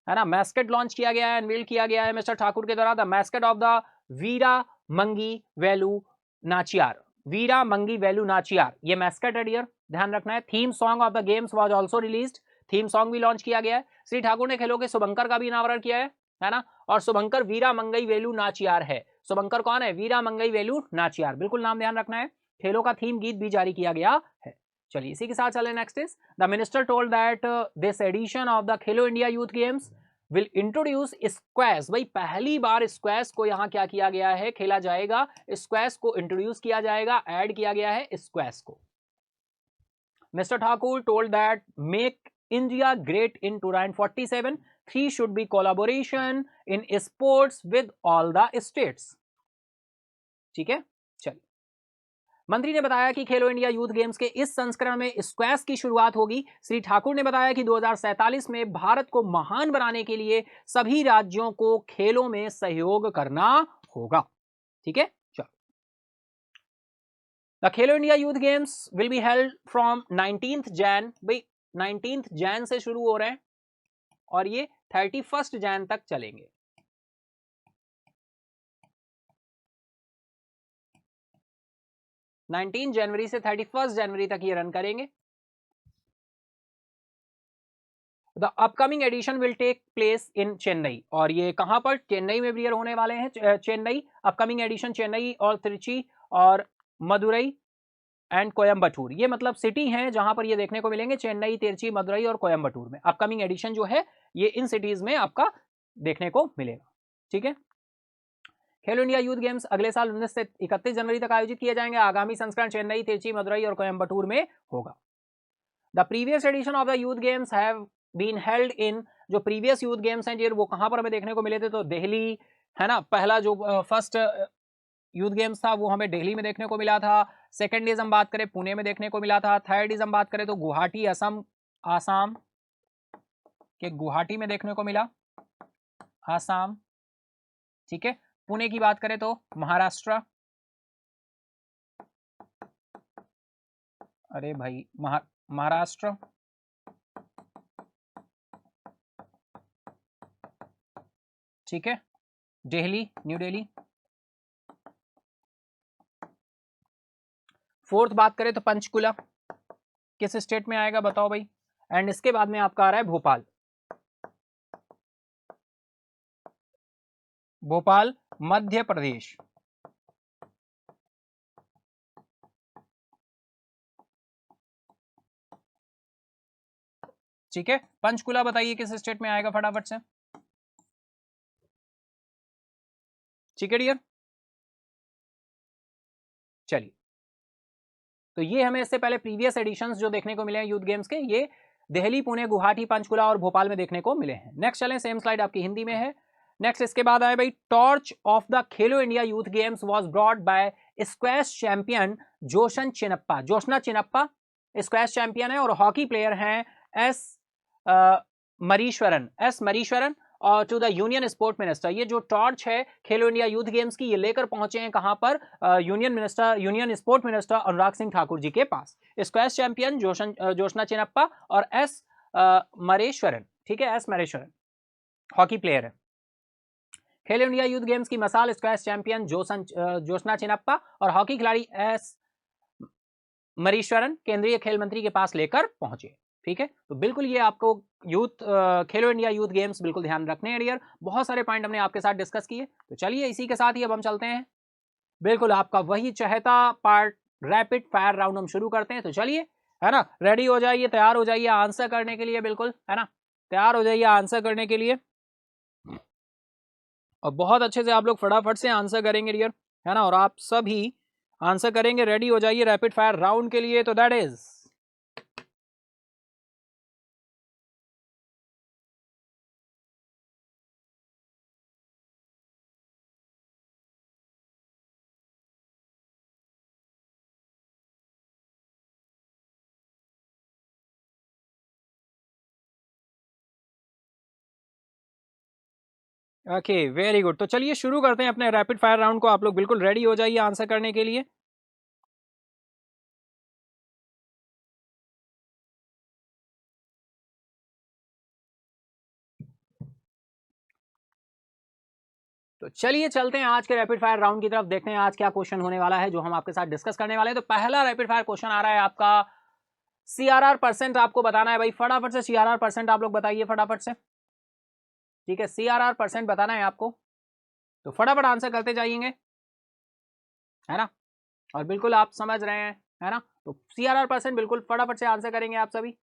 है ना, मैस्कट लॉन्च किया गया है, अनवील किया गया है मिस्टर ठाकुर के द्वारा, द मैस्कट ऑफ द वीरा मंगी वेलू नाचियार, वीरा मंगी वेलू नाचियार, ये मैस्कट है डियर, ध्यान रखना है। Theme song of the games was also released, theme song भी लॉन्च किया गया है। श्री ठाकुर ने खेलों के शुभंकर का भी अनावरण किया है ना, और शुभंकर वीरा मंगई वेलू नाचियार है। शुभंकर कौन है, वीरा मंगई वेलू नाचियार, बिल्कुल नाम ध्यान रखना है। खेलों का थीम गीत भी जारी किया गया है। चलिए इसी के साथ चले next is the minister told that this edition of the Khelo India youth games will introduce squash. भाई पहली बार स्क्वैश को यहां क्या किया गया है, खेला जाएगा, स्क्वैश को इंट्रोड्यूस किया जाएगा, ऐड किया गया है स्क्वैश को। Mister Thakur told that make India great in 2047 3 should be collaboration in sports with all the states. ठीक है, चलिए मंत्री ने बताया कि खेलो इंडिया यूथ गेम्स के इस संस्करण में स्क्वैश की शुरुआत होगी। श्री ठाकुर ने बताया कि 2047 में भारत को महान बनाने के लिए सभी राज्यों को खेलों में सहयोग करना होगा। ठीक है, चलो the Khelo India youth games will be held from 19th Jain, भाई 19th जैन से शुरू हो रहे हैं और ये 31st जैन तक चलेंगे। 19 जनवरी से 31 जनवरी तक ये रन करेंगे। The upcoming edition will take place in Chennai, और ये कहां पर, चेन्नई में ब्रियर होने वाले हैं। चेन्नई अपकमिंग एडिशन चेन्नई और त्रिची और मदुरई एंड कोयम्बटूर, ये मतलब सिटी हैं जहां पर ये देखने को मिलेंगे, चेन्नई, तिरची, मदुरई और कोयम्बटूर में अपकमिंग एडिशन जो है ये इन सिटीज में आपका देखने को मिलेगा। ठीक है, खेलो इंडिया यूथ गेम्स अगले साल 19 से 31 जनवरी तक आयोजित किए जाएंगे। आगामी संस्करण चेन्नई, तिरची, मदुरई और कोयम्बटूर में होगा। The previous edition of the youth games have been held in, जो प्रीवियस यूथ गेम्स हैं जी वो कहां पर हमें देखने को मिले थे, तो दिल्ली, है ना, पहला जो फर्स्ट यूथ गेम्स था वो हमें दिल्ली में देखने को मिला था। सेकंड इज हम बात करें पुणे में देखने को मिला था। थर्ड इज हम बात करें तो गुवाहाटी, आसाम के गुवाहाटी में देखने को मिला, आसाम। ठीक है, पुणे की बात करें तो महाराष्ट्र, अरे भाई महाराष्ट्र। ठीक है, दिल्ली, न्यू दिल्ली। फोर्थ बात करें तो पंचकुला, किस स्टेट में आएगा बताओ भाई। एंड इसके बाद में आपका आ रहा है भोपाल, भोपाल मध्य प्रदेश। ठीक है, पंचकुला बताइए किस स्टेट में आएगा फटाफट से। ठीक है डियर, चलिए, तो ये हमें इससे पहले प्रीवियस एडिशंस जो देखने को मिले हैं यूथ गेम्स के, ये दिल्ली, पुणे, गुवाहाटी, पंचकुला और भोपाल में देखने को मिले हैं। नेक्स्ट चलें, सेम स्लाइड आपकी हिंदी में है। नेक्स्ट इसके बाद आए भाई, torch of the Khelo India youth games was brought by squash champion Joshna Chinappa. Joshna Chinappa squash champion है और हॉकी प्लेयर हैं एस मरीश्वरन और to the union sport minister. ये जो टॉर्च है खेलो इंडिया यूथ गेम्स की, ये लेकर पहुंचे हैं कहां पर, union sport minister Anurag Singh Thakur जी के पास। स्क्वैश चैंपियन जोशना चिनप्पा और एस मरेश्वरन, ठीक है, एस मरेश्वरन हॉकी प्लेयर है। खेलो इंडिया यूथ गेम्स की मसाल स्क्वैश चैंपियन जोशना चिनप्पा और हॉकी खिलाड़ी एस मरीश्वरन केंद्रीय खेल मंत्री के पास लेकर पहुंचे। ठीक है, तो बिल्कुल ये आपको यूथ खेलो इंडिया यूथ गेम्स बिल्कुल ध्यान रखने हैं डियर। बहुत सारे पॉइंट हमने आपके साथ डिस्कस किए, तो चलिए इसी के साथ ही अब हम चलते हैं बिल्कुल आपका वही चहेता पार्ट, रैपिड फायर राउंड हम शुरू करते हैं। तो चलिए, है ना, रेडी हो जाइए, तैयार हो जाइए आंसर करने के लिए, बिल्कुल, है ना, तैयार हो जाइए आंसर करने के लिए। और बहुत अच्छे से आप लोग फटाफट से आंसर करेंगे डियर, है ना, और आप सभी आंसर करेंगे। रेडी हो जाइए रैपिड फायर राउंड के लिए। तो that is okay, very good. तो चलिए शुरू करते हैं अपने रैपिड फायर राउंड को। आप लोग बिल्कुल रेडी हो जाइए आंसर करने के लिए। तो चलिए चलते हैं आज के रैपिड फायर राउंड की तरफ, देखते हैं आज क्या क्वेश्चन होने वाला है जो हम आपके साथ डिस्कस करने वाले हैं। तो पहला रैपिड फायर क्वेश्चन आ रहा है आपका, सीआरआर परसेंट आपको बताना है भाई, फटाफट से सीआरआर परसेंट आप लोग बताइए फटाफट से। ठीक है, सीआरआर परसेंट बताना है आपको, तो फटाफट आंसर करते जाइएंगे, है ना, और बिल्कुल आप समझ रहे हैं, है ना, तो सीआरआर परसेंट बिल्कुल फटाफट से आंसर करेंगे आप सभी।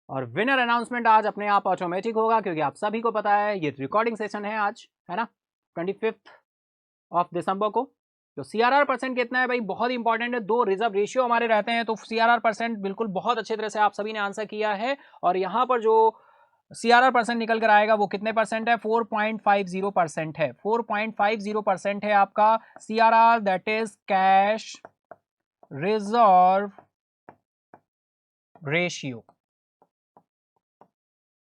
और विनर अनाउंसमेंट आज अपने आप ऑटोमेटिक होगा, क्योंकि आप सभी को पता है ये रिकॉर्डिंग सेशन है आज, है ना, 25 दिसंबर को। तो सीआरआर परसेंट कितना है भाई, बहुत इंपॉर्टेंट है, 2 रिजर्व रेशियो हमारे रहते हैं। तो सीआरआर परसेंट बिल्कुल बहुत अच्छे तरह से आप सभी ने आंसर किया है। और यहाँ पर जो सीआरआर परसेंट निकल कर आएगा वो कितने परसेंट है, 4.50% है। 4.50% है आपका CRR, that is cash reserve ratio.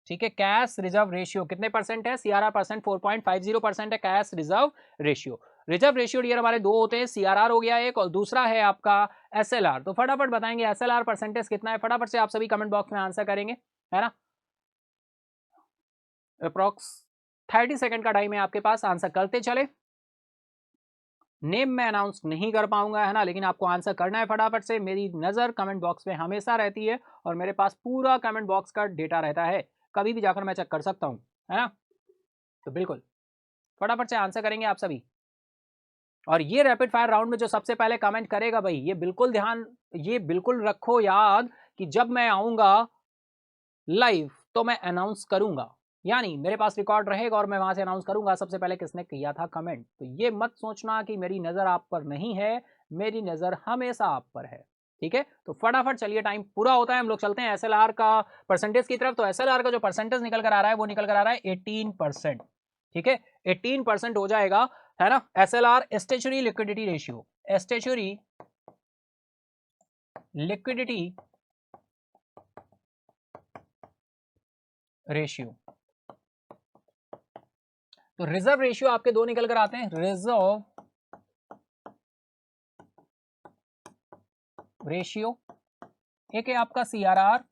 ठीक है, कैश रिजर्व रेशियो कितने परसेंट है, सीआरआर परसेंट 4.50% है cash reserve ratio. Reserve ratio dear हमारे 2 होते हैं, सीआरआर हो गया एक और दूसरा है आपका एसएलआर। तो फटाफट बताएंगे एसएलआर परसेंटेज कितना है, फटाफट से आप सभी कमेंट बॉक्स में आंसर करेंगे, है ना। अप्रॉक्स 30 सेकंड का टाइम है आपके पास, आंसर करते चले। नेम मैं अनाउंस नहीं कर पाऊंगा, है ना, लेकिन आपको आंसर करना है फटाफट से। मेरी नज़र कमेंट बॉक्स में हमेशा रहती है और मेरे पास पूरा कमेंट बॉक्स का डेटा रहता है, कभी भी जाकर मैं चेक कर सकता हूँ, है ना। तो बिल्कुल फटाफट से आंसर करेंगे आप सभी। और ये रैपिड फायर राउंड में जो सबसे पहले कमेंट करेगा भाई, ये बिल्कुल रखो याद कि जब मैं आऊंगा लाइव तो मैं अनाउंस करूंगा, यानी मेरे पास रिकॉर्ड रहेगा और मैं वहां से अनाउंस करूंगा सबसे पहले किसने किया था कमेंट। तो ये मत सोचना कि मेरी नजर आप पर नहीं है, मेरी नजर हमेशा आप पर है। ठीक है, तो फटाफट चलिए, टाइम पूरा होता है, हम लोग चलते हैं एसएलआर का परसेंटेज की तरफ। तो एसएलआर का जो परसेंटेज निकल कर आ रहा है वो निकल कर आ रहा है 18%। ठीक है, 18% हो जाएगा, है ना, SLR statutory liquidity ratio, statutory liquidity ratio. तो रिजर्व रेशियो आपके 2 निकल कर आते हैं, रिजर्व रेशियो, एक है आपका सीआरआर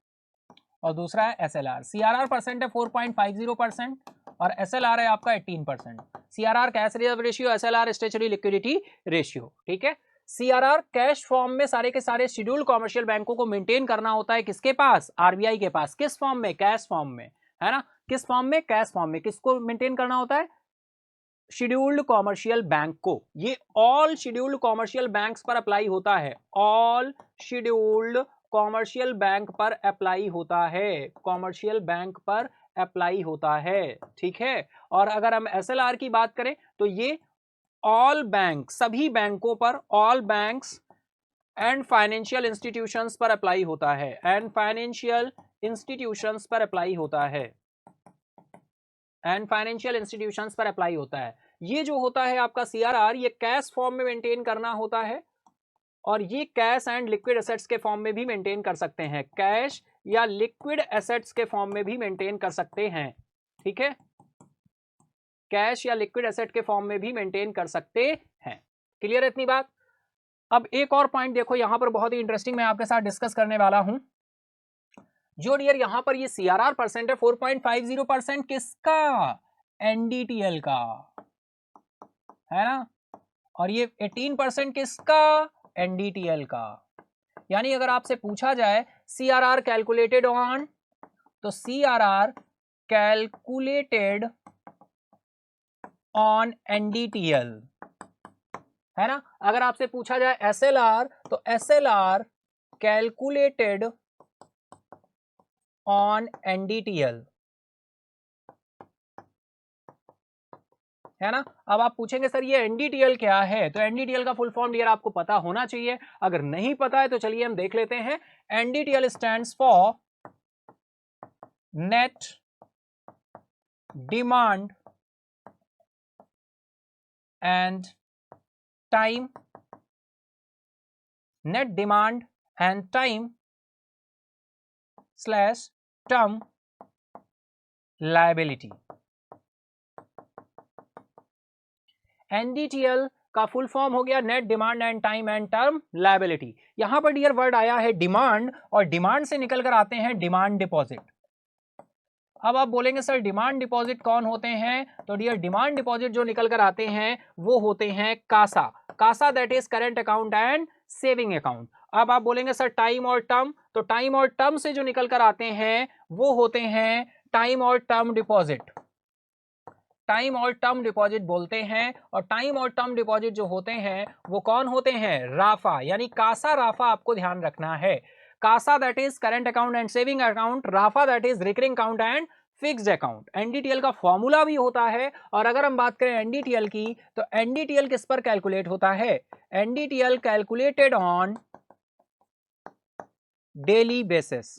और दूसरा है एसएलआर। सीआरआर परसेंट है 4.50% और एसएलआर है आपका 18%। CRR cash reserve ratio, SLR statutory liquidity ratio. ठीक है, सीआरआर कैश फॉर्म में सारे के सारे शेड्यूल्ड कॉमर्शियल बैंकों को मेंटेन करना होता है, किसके पास, आरबीआई के पास। किस फॉर्म में, कैश फॉर्म में, है ना, किस फॉर्म में, कैश फॉर्म में। किसको मेंटेन करना होता है, शेड्यूल्ड कॉमर्शियल बैंक को। ये ऑल शेड्यूल्ड कॉमर्शियल बैंक्स पर अप्लाई होता है, ऑल शेड्यूल्ड कॉमर्शियल बैंक पर अप्लाई होता है, कॉमर्शियल बैंक पर अप्लाई होता है, ठीक है। और अगर हम SLR की बात करें तो ये ऑल बैंक, सभी बैंकों पर, all banks and financial institutions पर अप्लाई होता है, एंड फाइनेंशियल इंस्टीट्यूशंस पर अप्लाई होता है, एंड फाइनेंशियल इंस्टीट्यूशंस पर अप्लाई होता है। ये जो होता है आपका CRR, ये कैश फॉर्म में मेंटेन करना होता है, और ये कैश एंड लिक्विड एसेट्स के फॉर्म में भी मेंटेन कर सकते हैं, कैश या लिक्विड एसेट्स के फॉर्म में भी मेंटेन कर सकते हैं, ठीक है। कैश या लिक्विड एसेट के फॉर्म में भी मेंटेन कर सकते हैं। क्लियर है इतनी बात। अब एक और पॉइंट देखो यहां पर बहुत ही इंटरेस्टिंग मैं आपके साथ डिस्कस करने वाला हूं। जो डियर यहां पर ये CRR परसेंट है 4.50% किसका, NDTL का, है ना, और ये 18% किसका, NDTL का। यानी अगर आपसे पूछा जाए CRR कैलकुलेटेड ऑन, तो CRR कैलकुलेटेड ऑन NDTL, है ना। अगर आपसे पूछा जाए SLR, तो SLR कैलकुलेटेड ऑन NDTL, है ना। अब आप पूछेंगे सर ये NDTL क्या है, तो NDTL का फुल फॉर्म डियर आपको पता होना चाहिए। अगर नहीं पता है तो चलिए हम देख लेते हैं। NDTL stands for net demand and time, net demand and time slash term liability. NDTL का फुल फॉर्म हो गया net demand and time and term liability. यहां पर डियर वर्ड आया है डिमांड, और डिमांड से निकल कर आते हैं डिमांड डिपॉजिट। अब आप बोलेंगे सर डिमांड डिपॉजिट कौन होते हैं, तो डियर डिमांड डिपॉजिट जो निकल कर आते हैं वो होते हैं CASA, CASA that is current account and saving account. अब आप बोलेंगे सर टाइम और टर्म, तो टाइम और टर्म से जो निकल कर आते हैं वो होते हैं टाइम और टर्म डिपॉजिट, टाइम और टर्म डिपॉजिट बोलते हैं। और टाइम और टर्म डिपॉजिट जो होते हैं वो कौन होते हैं, राफा, यानी कासा राफा आपको ध्यान रखना है। CASA that is current account and saving account, RAFA that is recurring account and fixed account. NDTL का फॉर्मूला भी होता है। और अगर हम बात करें NDTL की, तो NDTL किस पर कैलकुलेट होता है, NDTL calculated on daily basis,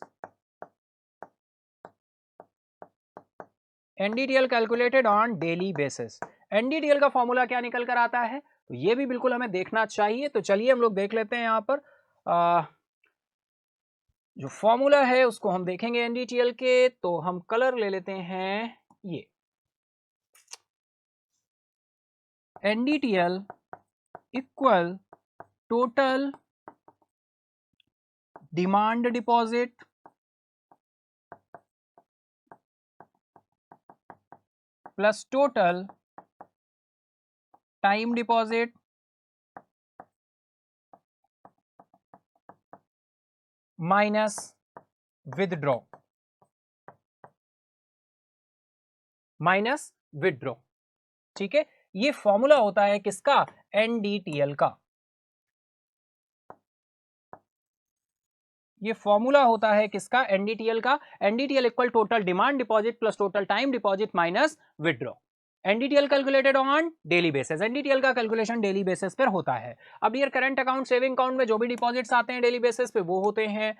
NDTL calculated on daily basis. NDTL का फॉर्मूला क्या निकल कर आता है, तो ये भी बिल्कुल हमें देखना चाहिए। तो चलिए हम लोग देख लेते हैं यहां पर जो फॉर्मूला है उसको हम देखेंगे NDTL के। तो हम कलर ले लेते हैं ये, NDTL equal total demand deposit plus total time deposit minus withdraw, minus withdraw, ठीक है। ये फॉर्मूला होता है किसका, NDTL का। ये फॉर्मूला होता है किसका, NDTL का। NDTL equal total demand deposit plus total time deposit minus withdraw. NDTL calculated on daily basis, NDTL का कैलकुलेशन डेली बेसिस पर होता है। अब ये करंट अकाउंट सेविंग अकाउंट में जो भी डिपॉजिट्स आते हैं डेली बेसिस पे वो होते हैं,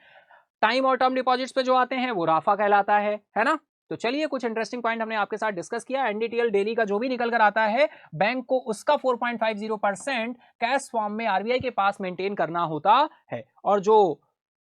टाइम और टर्म डिपॉजिट्स पे जो आते हैं वो राफा कहलाता है ना। तो चलिए कुछ इंटरेस्टिंग पॉइंट हमने आपके साथ डिस्कस किया। NDTL डेली का जो भी निकल कर आता है बैंक को उसका 4.50% कैश फॉर्म में RBI के पास मेंटेन करना होता है, और जो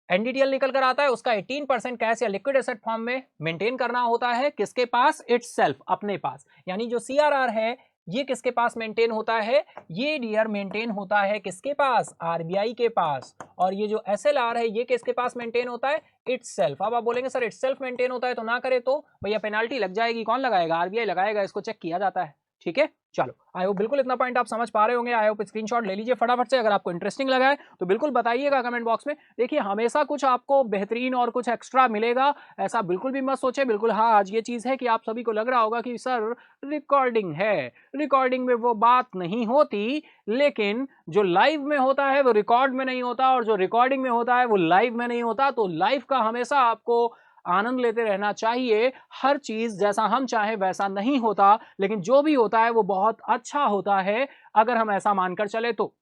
NDTL निकल कर आता है उसका 18% कैश या लिक्विड एसेट फॉर्म में मेंटेन करना होता है, किसके पास, इटसेल्फ, अपने पास। यानी जो CRR है ये किसके पास मेंटेन होता है, ये डियर मेंटेन होता है किसके पास, RBI के पास। और ये जो SLR है ये किसके पास मेंटेन होता है, इटसेल्फ। अब आप बोलेंगे सर इटसेल्फ मेंटेन होता है तो ना करे तो भैया पेनाल्टी लग जाएगी, कौन लगाएगा, RBI लगाएगा, इसको चेक किया जाता है, ठीक है, चलो आई होप बिल्कुल इतना पॉइंट आप समझ पा रहे होंगे। आई होप स्क्रीनशॉट ले लीजिए फटाफट से। अगर आपको इंटरेस्टिंग लगा है तो बिल्कुल बताइएगा कमेंट बॉक्स में। देखिए हमेशा कुछ आपको बेहतरीन और कुछ एक्स्ट्रा मिलेगा, ऐसा बिल्कुल भी मत सोचे। बिल्कुल हाँ, आज ये चीज़ है कि आप सभी को लग रहा होगा कि सर रिकॉर्डिंग है, रिकॉर्डिंग में वो बात नहीं होती, लेकिन जो लाइव में होता है वो रिकॉर्ड में नहीं होता, और जो रिकॉर्डिंग में होता है वो लाइव में नहीं होता। तो लाइव का हमेशा आपको आनंद लेते रहना चाहिए। हर चीज जैसा हम चाहे वैसा नहीं होता, लेकिन जो भी होता है वो बहुत अच्छा होता है, अगर हम ऐसा मानकर चले तो।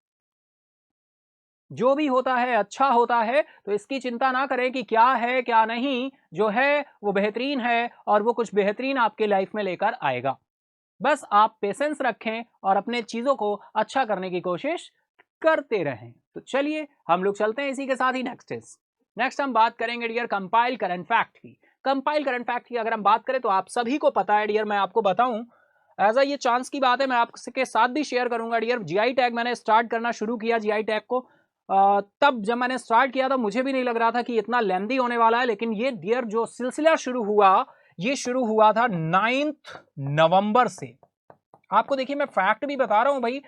जो भी होता है अच्छा होता है, तो इसकी चिंता ना करें कि क्या है क्या नहीं, जो है वो बेहतरीन है और वो कुछ बेहतरीन आपके लाइफ में लेकर आएगा। बस आप पेशेंस रखें और अपने चीजों को अच्छा करने की कोशिश करते रहें। तो चलिए हम लोग चलते हैं इसी के साथ ही नेक्स्ट हम बात करेंगे डियर कंपाइल करंट फैक्ट की। कंपाइल करंट फैक्ट की अगर हम बात करें तो आप सभी को पता है डियर, मैं आपको बताऊं एज ये चांस की बात है, मैं आपके साथ भी शेयर करूंगा डियर। जीआई टैग मैंने स्टार्ट करना शुरू किया जीआई टैग को, तब जब मैंने स्टार्ट किया था मुझे भी नहीं लग रहा था कि इतना लेंदी होने वाला है, लेकिन ये डियर जो सिलसिला शुरू हुआ, ये शुरू हुआ था 9 नवंबर से। आपको देखिए मैं फैक्ट भी बता रहा हूं भाई,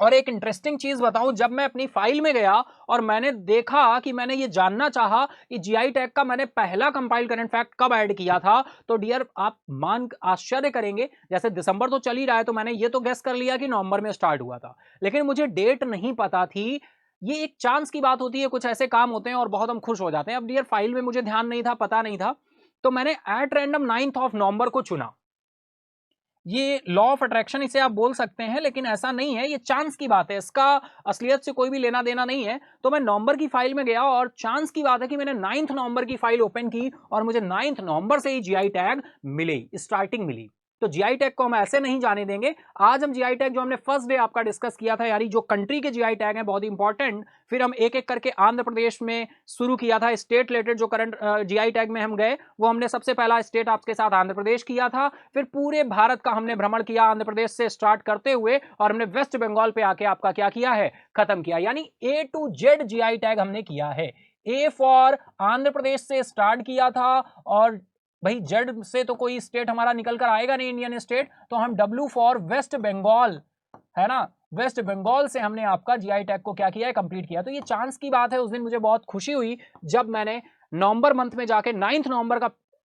और एक इंटरेस्टिंग चीज बताऊं, जब मैं अपनी फाइल में गया और मैंने देखा कि मैंने ये जानना चाहा कि जीआई टैग का मैंने पहला कंपाइल करंट फैक्ट कब ऐड किया था, तो डियर आप मान आश्चर्य करेंगे, जैसे दिसंबर तो चल ही रहा है तो मैंने ये तो गेस कर लिया कि नवंबर में स्टार्ट हुआ था, लेकिन मुझे डेट नहीं पता थी। ये एक चांस की बात होती है, कुछ ऐसे काम होते हैं और बहुत हम खुश हो जाते हैं। अब डियर फाइल में मुझे ध्यान नहीं था, पता नहीं था, तो मैंने एट रैंडम 9 नवंबर को चुना। ये लॉ ऑफ अट्रैक्शन इसे आप बोल सकते हैं, लेकिन ऐसा नहीं है, ये चांस की बात है, इसका असलियत से कोई भी लेना देना नहीं है। तो मैं नवंबर की फाइल में गया और चांस की बात है कि मैंने 9 नवंबर की फाइल ओपन की और मुझे 9 नवंबर से ही जीआई टैग मिले, स्टार्टिंग मिली। तो जीआई टैग को हम ऐसे नहीं जाने देंगे। आज हम जीआई टैग जो हमने फर्स्ट डे आपका डिस्कस किया था, यानी जो कंट्री के जीआई टैग हैं बहुत इंपॉर्टेंट, फिर हम एक एक करके आंध्र प्रदेश में शुरू किया था, स्टेट रिलेटेड जो करंट जीआई टैग में हम गए, वो हमने सबसे पहला स्टेट आपके साथ आंध्र प्रदेश किया था। फिर पूरे भारत का हमने भ्रमण किया आंध्र प्रदेश से स्टार्ट करते हुए, और हमने वेस्ट बंगाल पे आके आपका क्या किया है, खत्म किया। यानी ए टू जेड जीआई टैग हमने किया है। ए फॉर आंध्र प्रदेश से स्टार्ट किया था, और भाई जेड से तो कोई स्टेट हमारा निकल कर आएगा नहीं, इंडियन स्टेट, तो हम डब्ल्यू फॉर वेस्ट बंगाल, है ना, वेस्ट बंगाल से हमने आपका जीआई टैग को क्या किया है, कंप्लीट किया। तो ये चांस की बात है। उस दिन मुझे बहुत खुशी हुई जब मैंने नवंबर मंथ में जाके 9 नवंबर का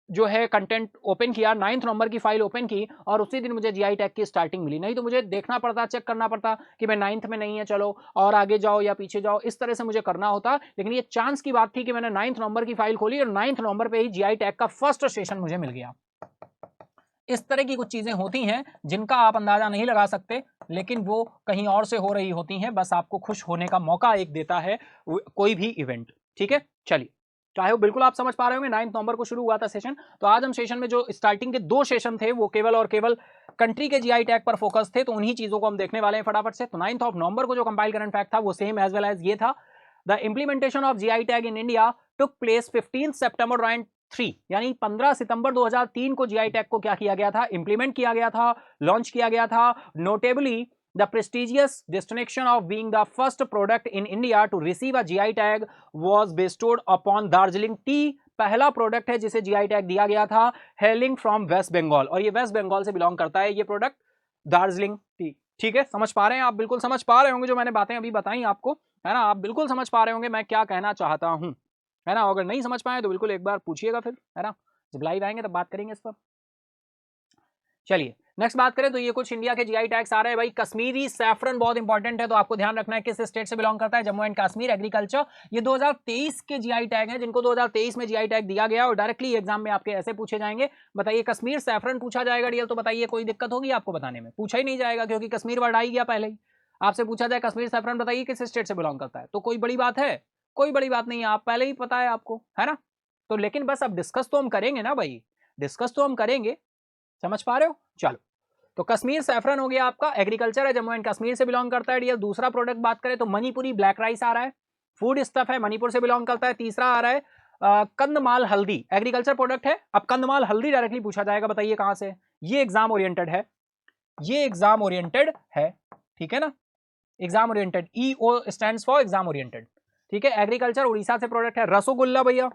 जो है कंटेंट ओपन किया, 9 नवंबर की फाइल ओपन की, और उसी दिन मुझे जीआई टैग की स्टार्टिंग मिली। नहीं तो मुझे देखना पड़ता, चेक करना पड़ता कि मैं 9th में नहीं है, चलो और आगे जाओ या पीछे जाओ, इस तरह से मुझे करना होता। लेकिन ये चांस की बात थी कि मैंने 9 नवंबर की फाइल खोली और 9 नवंबर पे ही जीआई टैग का फर्स्ट सेशन मुझे मिल गया। इस तरह की कुछ चीजें होती हैं जिनका आप अंदाजा नहीं लगा सकते, लेकिन वो कहीं और से हो रही होती हैं, बस आपको खुश होने का मौका एक देता है कोई भी इवेंट। ठीक है, चलिए, चाहे वो बिल्कुल आप समझ पा रहे होंगे। 9 नवंबर को शुरू हुआ था सेशन। तो आज हम सेशन में जो स्टार्टिंग के 2 सेशन थे वो केवल और केवल कंट्री के जीआई टैग पर फोकस थे, तो उन्हीं चीजों को हम देखने वाले हैं फटाफट से। तो 9 नवंबर को जो कंपाइल करंट फैक्ट था वो सेम एज वेल एज ये था। The implementation of GI tag in India took place 15 सितंबर 3, यानी 15 सितंबर 2003 को जीआई टैग को क्या किया गया था, इंप्लीमेंट किया गया था, लॉन्च किया गया था। Notably the prestigious distinction of being the first product in India to receive a GI tag was bestowed upon Darjeeling tea. पहला प्रोडक्ट है जिसे जीआई टैग दिया गया था, हेलिंग फ्रॉम वेस्ट बंगाल, और ये वेस्ट बंगाल से बिलोंग करता है ये प्रोडक्ट, दार्जिलिंग टी। ठीक है, समझ पा रहे हैं आप, बिल्कुल समझ पा रहे होंगे जो मैंने बातें अभी बताई आपको, है ना, आप बिल्कुल समझ पा रहे होंगे मैं क्या कहना चाहता हूं, है ना। अगर नहीं समझ पाए तो बिल्कुल एक बार पूछिएगा फिर, है ना, जब लाइव आएंगे तब बात करेंगे इस पर। चलिए नेक्स्ट बात करें तो ये कुछ इंडिया के जीआई टैग्स आ रहे हैं भाई। कश्मीरी सैफरन बहुत इंपॉर्टेंट है, तो आपको ध्यान रखना है किस स्टेट से बिलोंग करता है, जम्मू एंड कश्मीर एग्रीकल्चर। ये 2023 के जीआई टैग हैं, जिनको 2023 में जीआई टैग दिया गया, और डायरेक्टली एग्जाम में आपके ऐसे पूछे जाएंगे। बताइए कश्मीर सैफरन पूछा जाएगा डियर, तो बताइए कोई दिक्कत होगी आपको बताने में? पूछा ही नहीं जाएगा क्योंकि कश्मीर वर्ड आ ही गया पहले ही। आपसे पूछा जाए कश्मीर सैफरन बताइए किस स्टेट से बिलोंग करता है, तो कोई बड़ी बात है? कोई बड़ी बात नहीं है, आप पहले ही पता है आपको, है ना। तो लेकिन बस अब डिस्कस तो हम करेंगे ना भाई, डिस्कस तो हम करेंगे, समझ पा रहे हो। चलो, तो कश्मीर सैफरन हो गया आपका, एग्रीकल्चर है, जम्मू एंड कश्मीर से बिलोंग करता है डियर। दूसरा प्रोडक्ट बात करें तो मणिपुरी ब्लैक राइस आ रहा है, फूड स्टफ है, मणिपुर से बिलोंग करता है। तीसरा आ रहा है कंदमाल हल्दी, एग्रीकल्चर प्रोडक्ट है। अब कंदमाल हल्दी डायरेक्टली पूछा जाएगा, बताइए कहां से। ये एग्जाम ओरिएंटेड है, ये एग्जाम ओरिएंटेड है, ठीक है ना, exam oriented, EO stands for exam oriented. ठीक है, एग्रीकल्चर उड़ीसा से प्रोडक्ट है। रसोगुल्ला भैया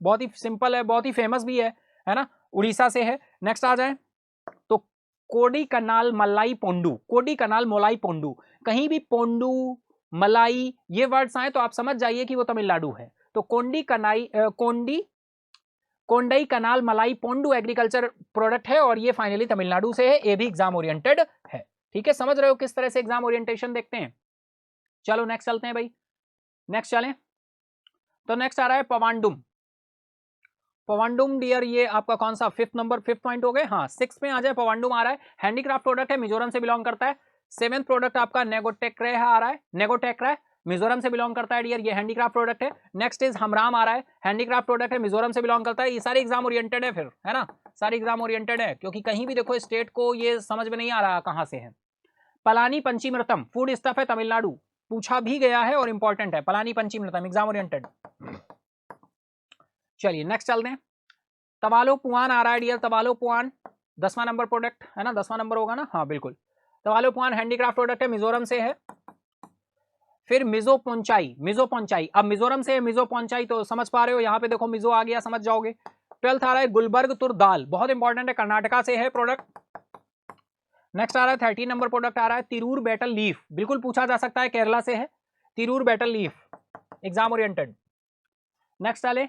बहुत ही सिंपल है, बहुत ही फेमस भी है ना, उड़ीसा से है। नेक्स्ट आ जाए तो कोडी कनाल मलाई पोंडू, कोडी कनाल मोलाई पोंडू, कहीं भी पोंडू मलाई ये वर्ड्स आए तो आप समझ जाइए कि वो तमिलनाडु है। तो कोंडई कनाल मलाई पोंडू एग्रीकल्चर प्रोडक्ट है और ये फाइनली तमिलनाडु से है। ये भी एग्जाम ओरिएंटेड है। ठीक है, समझ रहे हो किस तरह से एग्जाम ओरिएंटेशन देखते हैं। चलो नेक्स्ट चलते हैं भाई, नेक्स्ट चलें। तो नेक्स्ट आ रहा है पवांडुम। पवांडुम डियर ये आपका कौन सा फिफ्थ पॉइंट हो गए, हाँ सिक्स में आ जाए। पवांडुम आ रहा है, हैंडीक्राफ्ट प्रोडक्ट है, मिजोरम से बिलोंग करता है। सेवेंथ प्रोडक्ट आपका नेगोटेक्रे आ रहा है, नेगोटेक्रा मिजोरम से बिलोंग करता है डियर, ये हैंडीक्राफ्ट प्रोडक्ट है। नेक्स्ट इज हमराम आ रहा है, हैंडीक्राफ्ट प्रोडक्ट है, मिजोरम से बिलोंग करता है। ये सारे एग्जाम ओरिएंटेड है फिर, है ना, सारे एग्जाम ओरिएंटेड है, क्योंकि कहीं भी देखो स्टेट को ये समझ में नहीं आ रहा कहां से है। पलानी पंचीमृतम फूड स्टफ है, तमिलनाडु, पूछा भी गया है और इंपॉर्टेंट है। Palani Panchamirtham exam oriented. चलिए नेक्स्ट चलते हैं। तवालो पुआन आ रहा है डियर, तवालो पुआन 10वां नंबर प्रोडक्ट है ना, 10वां नंबर होगा ना, हाँ बिल्कुल। तवालो पुआन हैंडीक्राफ्ट प्रोडक्ट है, मिजोरम से है। फिर मिजो पोंचाई, मिजो पोंचाई, अब मिजोरम से मिजो पोंचाई तो समझ पा रहे हो, यहां पे देखो मिजो आ गया, समझ जाओगे। 12th आ रहा है गुलबर्ग तुर दाल, बहुत इंपॉर्टेंट है, कर्नाटका से है प्रोडक्ट। नेक्स्ट आ रहा है 13 नंबर प्रोडक्ट आ रहा है तिरूर बैटल लीफ, बिल्कुल पूछा जा सकता है, केरला से है Tirur battle leaf, exam oriented. Next आले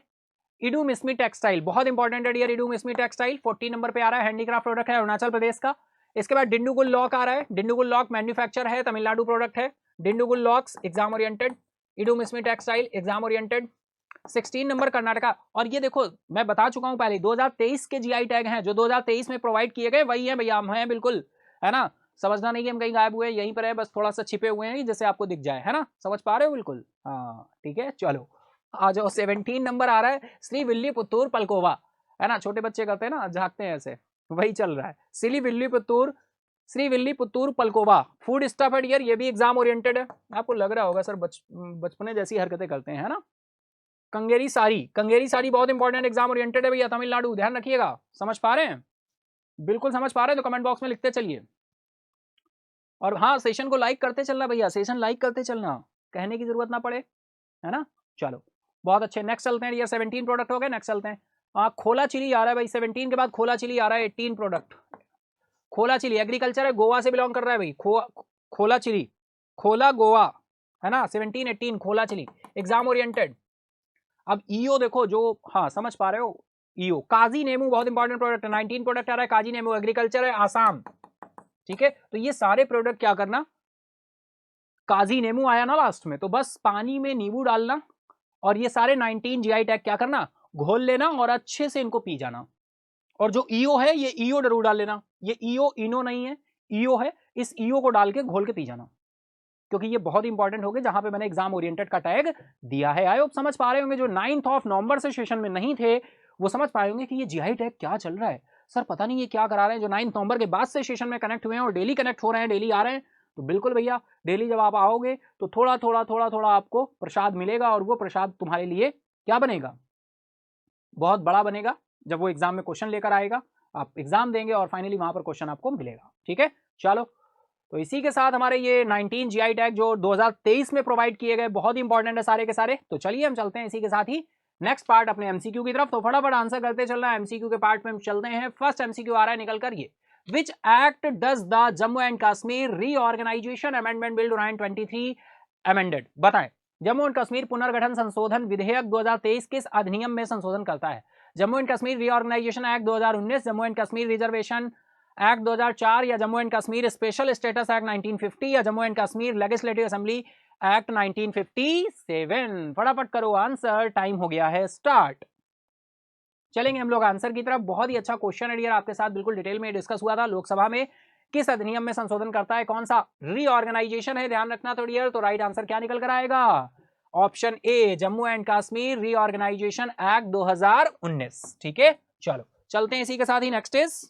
इडू मिस्मी टेक्सटाइल, बहुत इंपॉर्टेंट है डियर, इडू मिस्मी टेक्सटाइल 14 नंबर पे आ रहा है, हैंडीक्राफ्ट प्रोडक्ट है, अरुणाचल प्रदेश का। इसके बाद डिंडुगुल लॉक आ रहा है, डिंडुगुल लॉक मैन्युफैक्चर है, तमिलनाडु प्रोडक्ट है। Dindigul locks exam oriented, Idu Mishmi textile exam oriented. 16 number Karnataka, और ये देखो मैं बता चुका हूं पहले 2023 के जीआई टैग हैं जो 2023 में प्रोवाइड किए गए, वही है भैया, हम हैं बिल्कुल, है ना, समझना नहीं कि हम कहीं गायब हुए, यहीं पर है, बस थोड़ा सा छिपे हुए हैं जैसे आपको दिख जाए, है ना, समझ पा रहे हो बिल्कुल, हाँ ठीक है। चलो आ जाओ, 17 नंबर आ रहा है श्री विल्ली पुत्तूर पलकोवा, है ना, छोटे बच्चे करते हैं ना, झांकते हैं ऐसे, वही चल रहा है, Srivilliputhur Palkova food stuff है डियर, ये भी एग्जाम ओरिएंटेड है। आपको लग रहा होगा सर बचपने जैसी हरकतें करते हैं, है ना। कंगेरी साड़ी बहुत इंपॉर्टेंट एग्जाम ओरिएंटेड है भैया, तमिलनाडु, ध्यान रखिएगा, समझ पा रहे हैं, बिल्कुल समझ पा रहे हैं तो कमेंट बॉक्स में लिखते चलिए। और हाँ, सेशन को लाइक करते चलना भैया, सेशन लाइक करते चलना, कहने की जरूरत ना पड़े, है ना। चलो बहुत अच्छे, नेक्स्ट चलते हैं, ये 17 प्रोडक्ट हो गए, नेक्स्ट चलते हैं। खोला चिली आ रहा है भाई, 17 के बाद खोला चिली आ रहा है, 18 प्रोडक्ट। खोला चिली एग्रीकल्चर है, गोवा से बिलोंग कर रहा है भाई, खोला चिली, खोला गोवा, है ना, 17 18 खोला चिली एग्जाम ओरिएंटेड। अब ईओ देखो जो, हाँ समझ पा रहे हो, ईओ काजी नेमू बहुत इंपॉर्टेंट प्रोडक्ट है, 19 प्रोडक्ट आ रहा है, काजी नेमू एग्रीकल्चर है, आसाम, ठीक है। तो ये सारे प्रोडक्ट क्या करना, काजी नेमू आया ना लास्ट में, तो बस पानी में नींबू डालना और ये सारे 19 जीआई टैग क्या करना, घोल लेना और अच्छे से इनको पी जाना। और जो ईओ है ये ईओ जरूर डाल लेना, ये ईओ इनो नहीं है, ईओ है, इस ईओ को डाल के घोल के पी जाना, क्योंकि ये बहुत इंपॉर्टेंट हो गए, जहां पे मैंने एग्जाम ओरिएंटेड का टैग दिया है। आई होप समझ पा रहे होंगे, जो 9 नवंबर से सेशन में नहीं थे वो समझ पाए होंगे कि ये जीआई टैग क्या चल रहा है, सर पता नहीं ये क्या करा रहे हैं। जो 9 नवंबर के बाद से सेशन में कनेक्ट हुए हैं और डेली कनेक्ट हो रहे हैं, डेली आ रहे हैं, तो बिल्कुल भैया डेली जब आप आओगे तो थोड़ा थोड़ा थोड़ा थोड़ा आपको प्रसाद मिलेगा, और वो प्रसाद तुम्हारे लिए क्या बनेगा, बहुत बड़ा बनेगा। जब वो एग्जाम में क्वेश्चन लेकर आएगा, आप एग्जाम देंगे और फाइनली वहां पर क्वेश्चन आपको मिलेगा, ठीक है। चलो तो इसी के साथ हमारे ये 19 जीआई टैग जो 2023 में प्रोवाइड किए गए बहुत इंपॉर्टेंट है सारे के सारे। तो चलिए हम चलते हैं इसी के साथ ही नेक्स्ट पार्ट अपने एमसीक्यू की तरफ। तो फटाफट आंसर करते चलना है, एमसीक्यू के पार्ट में हम चलते हैं। फर्स्ट एमसीक्यू आ रहा है निकल कर ये, which act does the Jammu and Kashmir reorganisation amendment bill 2023 amended, बताएं। जम्मू एंड कश्मीर पुनर्गठन संशोधन विधेयक 2023 किस अधिनियम में संशोधन करता है? Jammu and Kashmir reorganisation act 2019, Jammu and Kashmir reservation act 2004, या Jammu and Kashmir special status act 1950, या Jammu and Kashmir legislative assembly act 1957। फटाफट करो आंसर, टाइम हो गया है स्टार्ट। चलेंगे हम लोग आंसर की तरफ। बहुत ही अच्छा क्वेश्चन है डियर, आपके साथ बिल्कुल डिटेल में डिस्कस हुआ था लोकसभा में, किस अधिनियम में संशोधन करता है, कौन सा रीऑर्गेनाइजेशन है, ध्यान रखना तो डियर। तो राइट आंसर क्या निकल कर आएगा, option A Jammu and Kashmir reorganisation act 2019, ठीक है। चलो चलते हैं इसी के साथ ही नेक्स्ट इज,